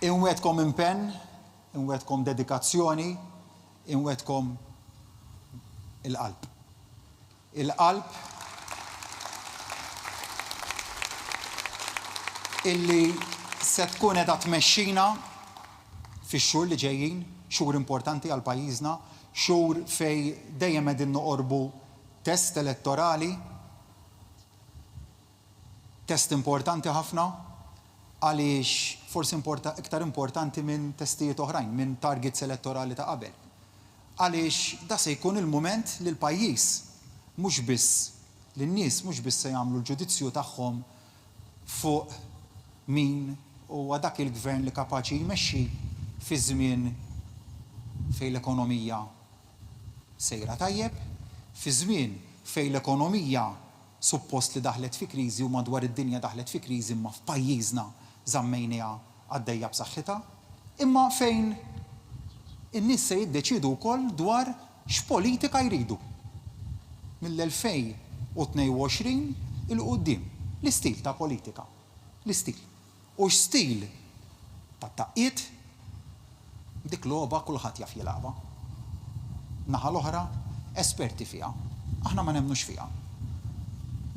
inwedkom impenn, inwedkom dedikazzjoni, inwedkom il-qalb. Il-qalb illi se tkun qiegħda tmexxina fix-xhur li ġejjin, xhur importanti għal pajjiżna, xhur fejn dejjem qegħdin noqorbu test elettorali, test importanti ħafna, għaliex forsi iktar importanti minn testijiet oħrajn, minn targets elettorali ta' qabel. Għaliex da se jkun il-mument li l-pajjiż mhux biss lin-nies mhux biss se jagħmlu l-ġudizzju tagħhom fuq min huwa dak il-gvern li kapaċi jmexxi fi żmien fejn l-ekonomija sejra tajjeb, fi żmien fejn l-ekonomija suppost li daħlet fi kriżi u madwar id-dinja daħlet fi kriżi imma f'pajjiżna żammejniha għaddejja b'saħħitha, imma fejn in-nies se jiddeċidu wkoll dwar x'politika jridu. Mill-2022 il-qudiem, l-istil ta' politika, l-istil. U x'stil ta' taqqiet dik logħba kulħadd jaf jilagħba. Naħa l-oħra esperti fiha, aħna ma nemmnux fiha.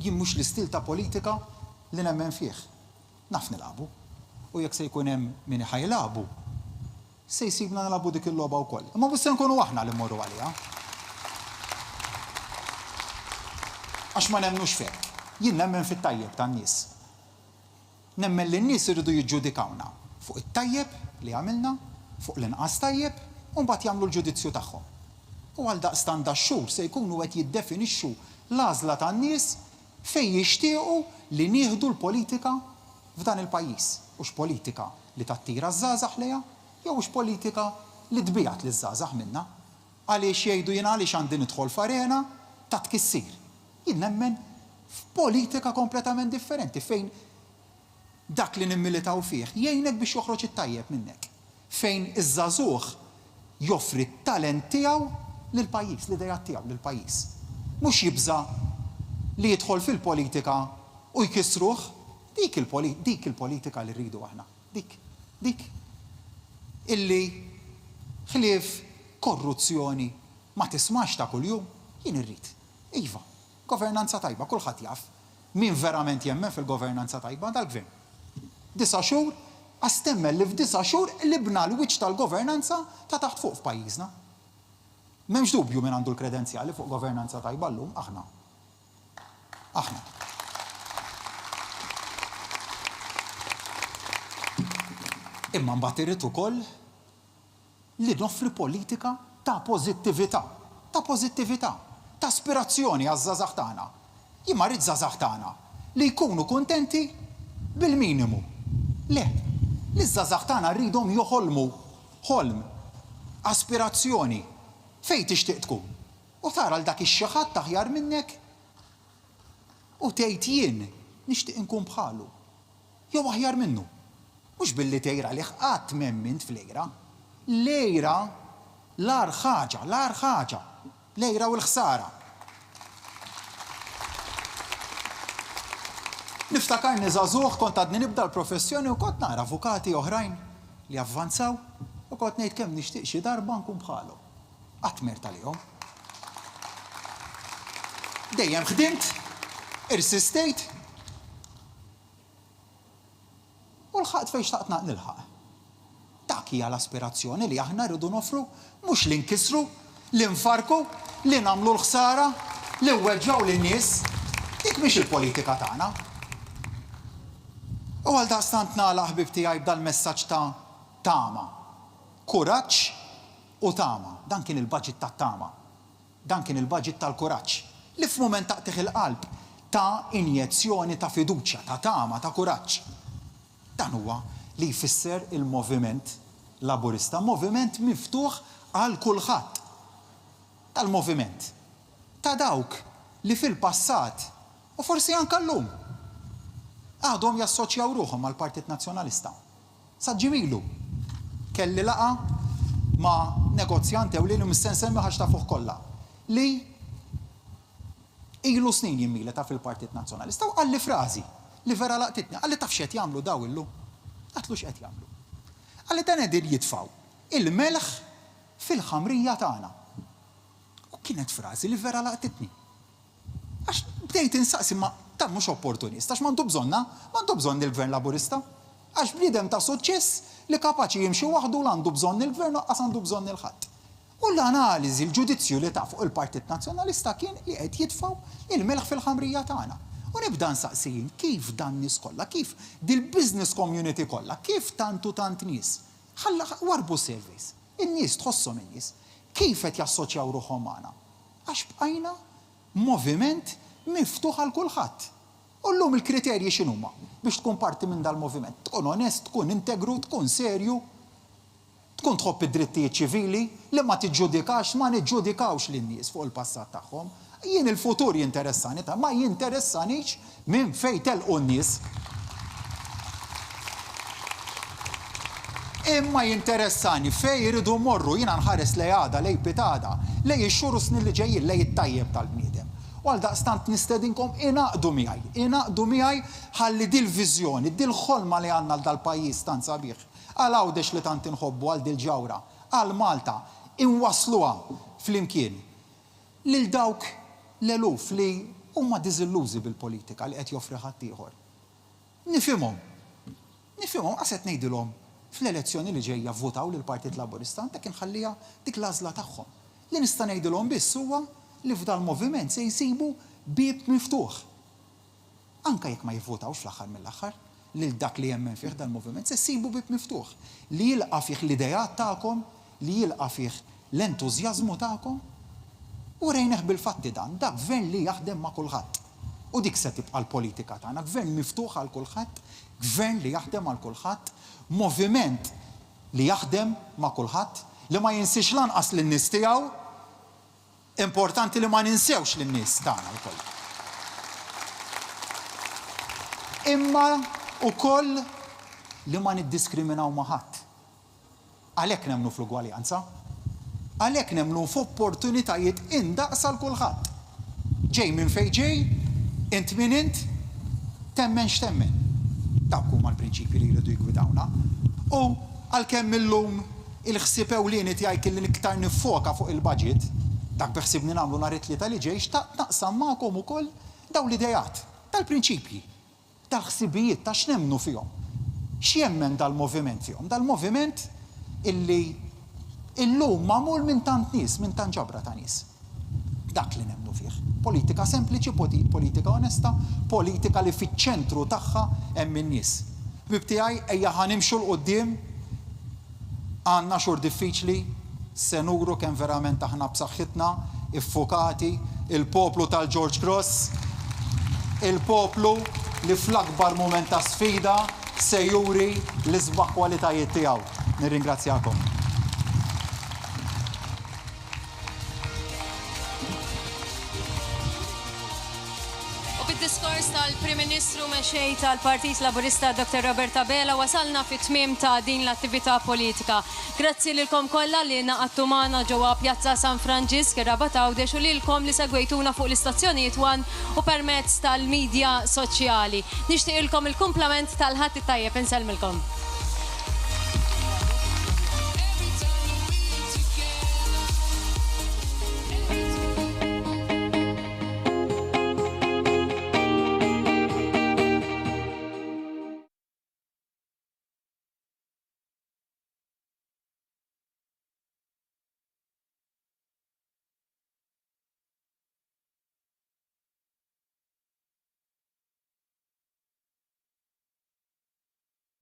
Jien mhux l-istil ta' politika li nemmen fih. Naf nilagħbu. U jekk se jkun hemm min ħajlagħbu, se jsibna nilagħbu dik il-logħba wkoll. Imma mhux se nkunu aħna li mmorru għaliha. Għax ma nemmnux fih. Jien nemmen fit-tajjeb tan-nies. Nemmen li n-nies iridu jiġġudikawna fuq it-tajjeb li għamilna, fuq l-inqas tajjeb, u mbagħad jagħmlu l-ġudizzju tagħhom. U għal daqstant dax-xhur se jkunu qed jiddefinixxu l-għażla tan-nies fejn jixtiequ li nieħdu l-politika f'dan il-pajjiż. U x'politika li tattira żgħażagħ lejha, jew x'politika li tbigħat liż-żgħażagħ minnha. Għaliex jgħidu jien għaliex għandi nidħol f'arena ta' tkissir. Jien nemmen f'politika kompletament differenti fejn dak li nimmilitaw fih jgħinek biex joħroġ it-tajjeb minnek. Fejn iż-żagħżugħ joffri t-talent tiegħu lill-pajjiż, l-idejat tiegħu lill-pajjiż. Mhux jibża li jidħol fil-politika u jkissruh, dik il-politika li rridu aħna. Dik. Illi ħlief korruzzjoni ma tismax ta' kuljum, jien irrid. Iva, governanza tajba, kulħadd jaf. Min verament jemmen fil-governanza tajba dal-gvern. 9 xhur, għastemmel li f'9 xhur li bna l-wiċċ tal-governanza ta' taħt fuq f'pajjiżna. M'hemmx dubju min għandu l-kredenzjali fuq governanza tajba llum, aħna. Imma mbagħad irid ukoll li noffri politika ta' pożittività, ta' aspirazzjoni għaż-żgħażagħ tagħna. Jien ma rrid żgħażagħ tagħna li jkunu kuntenti bil-minimu. Le, li żgħażagħ tagħna rridhom joħolmu ħolm, aspirazzjoni fejn tixtieq tkun. U tara l dak ix-xi ħadd aħjar minnek u tgħid jien nixtieq inkun bħalu. Jew aħjar minnu. Mhux billi tgħira li qatt m'hemm fl-ejra. L-ejra l-ar ħaġa. L-ejra u l-ħsara. Niftakarni żagħżugħ kont għadni nibda l-professjoni u kont nara avukati oħrajn li avvanzaw u kont ngħid kemm nixtieq xi darba nkun bħalhom. Qatt mert għalihom. Dejjem ħdimt, irsistejt u l-ħaqt fejn xtaqt nilħaq. Dak hija l-aspirazzjoni li aħna rridu nofru, mhux li nkissru, li nfarku, li nagħmlu l-ħsara, li nweġġgħu lin-nies. Dik mhix il-politika tagħna. U għal daqstant nagħlaq ħbib tiegħi b'dal-messaġġ ta' tama. Kuraġġ u tama. Dan kien il-baġit tat-tama. Dan kien il-baġit tal-kuraġġ. Li f'mument taqtih il-qalb ta' injezzjoni ta' fiduċja, ta' tama, ta' kuraġġ. Dan huwa li jfisser il-moviment Laburista, moviment miftuħ għal kulħadd. Tal-moviment. Ta' dawk li fil-passat u forsi anke llum għadhom jassoċjaw ruħhom mal-Partit Nazzjonalista. Sa ġimilu kelli laqa ma' negozjant ewlieni mis-sen semmi ħax ta' fuq kollha li ilu snin jimmileta fil-Partit Nazzjonalista u għalli frażi li vera laqtitni, għalli taf x'qed jagħmlu daw illum. Għatlu x'qed jagħmlu. Għalli dan qegħdin jitfgħu il-melħ fil-ħamrija tagħna. U kienet frażi li vera laqtitni. Għax bdejt insaqsi ma ta' mhux opportunista, għax m'għandu bżonn il-Gvern Laburista. Għax bniedem ta' suċċess li kapaċi jimxi waħdu l għandu bżonn il-Gvern u għandu bżonn il-ħadd. U l-analiżi, l-ġudizzju li ta' fuq il-Partit Nazzjonalista kien li qed jitfgħu il-melħ fil-ħamrija tagħna. U nibda nsaqsijin kif dan nies kollha, kif dil-business community kollha, kif tantu tant nies. Ħalla warbu surveys. In-nies tħossom in-nies kif qed jassoċjaw ruħhom magħna. Għax bqajna moviment miftuħ għal kulħadd. U llum il-kriterji x'inhuma biex tkun parti minn dal-moviment. Tkun onest, tkun integru, tkun serju, tkun tħobb id-drittijiet ċivili li ma tiġġudikax, ma niġġudikawx lin-nies fuq il-passat tagħhom. Jien il-futur jinteressani ma jinteressanix minn fejn telqu n-nies. Imma jinteressani fej iridu morru jiena nħares lej għada, lej pitada, lej ix-xhur u snin li ġejjin, lej it-tajjeb tal-bniedem. U għal daqstant nistedinkom inaqdu miegħi ħalli dil-viżjoni, dil-ħolma li għandna dal-pajjiż tant sabiħ, għal Għawdex li tant inħobbu għal dil-ġawra, għal Malta, inwasluha flimkien lil dawk l-eluf li huma diżillużi bil-politika li qed joffri ħadd ieħor. Nifhimhom, għaset ngħidilhom fl-elezzjoni li ġejja votaw lill-Partit Laburista dak inħallija dik l-għażla tagħhom. Li nista' ngħidilhom biss huwa li f'dal-moviment se jsibu bieb miftuħ. Anke jekk ma jivvotawx fl-aħħar mill-aħħar, lil dak li jemmen fih dal-moviment se jsibu bieb miftuħ. Li jilqa' fih l-idejat tagħkom, li jilqa' fih l-entużjażmu tagħkom. U rejneħ bil-fatti dan, dak gvern li jaħdem ma' kulħadd. U dik se tibqa' l-politika tagħna, gvern miftuħ għal kulħadd, gvern li jaħdem għal kulħadd, moviment li jaħdem ma' kulħadd, li ma jinsix lanqas lin-nies tiegħu, importanti li ma ninsewx lin-nies tagħna wkoll. Imma wkoll li ma niddiskriminaw ma' ħadd. Għalhekk nemmnu fl-ugwaljanza, għalhekk nemmnu f'opportunitajiet indaqs għal kulħadd. Ġej minn fejn ġej, int min int, temmen x'temmen. Dawk huma l-prinċipji li jridu jgwidawna. U għalkemm illum il-ħsieb ewlieni tiegħi kelli iktar niffoka fuq il-budget, dak beħsibni nagħmlu nhar it-tlieta li ġej, xtaqt naqsam magħkom ukoll dawn l-idejat tal-prinċipji, tal-ħsibijiet ta' x'nemmnu fihom. X'jemmen dal-moviment fihom? Dal-moviment illi illum magħmul minn tant nies, minn tant ġabra ta' nies. Dak li nemmnu fih. Politika sempliċi, politika onesta, politika li fiċ-ċentru tagħha hemm in-nies. Bib tiegħi ejja ħanimxu l qudiem għandna xhur diffiċli, se nuru kemm verament aħna b'saħħitna, iffukati, il-poplu tal-George Cross, il-poplu li fl-akbar mument ta' sfida se juri l-isbaħ kwalitajiet tiegħu. Nirringrazzjakom. Diskors tal-Prim Ministru Mexxej tal-Partit Laburista Dr. Abela wasalna fit-tmiem ta' din l-attività politika. Grazzi lilkom kollha li naqattu magħna ġewwa Pjazza San Franġisk fir-Rabat Għawdex u lilkom li segwejtuna fuq l-istazzjonijiet wan u permezz tal-medja soċjali. Nixtieqilkom il-kumplament tal-ħadd it-tajjeb insellmilkom.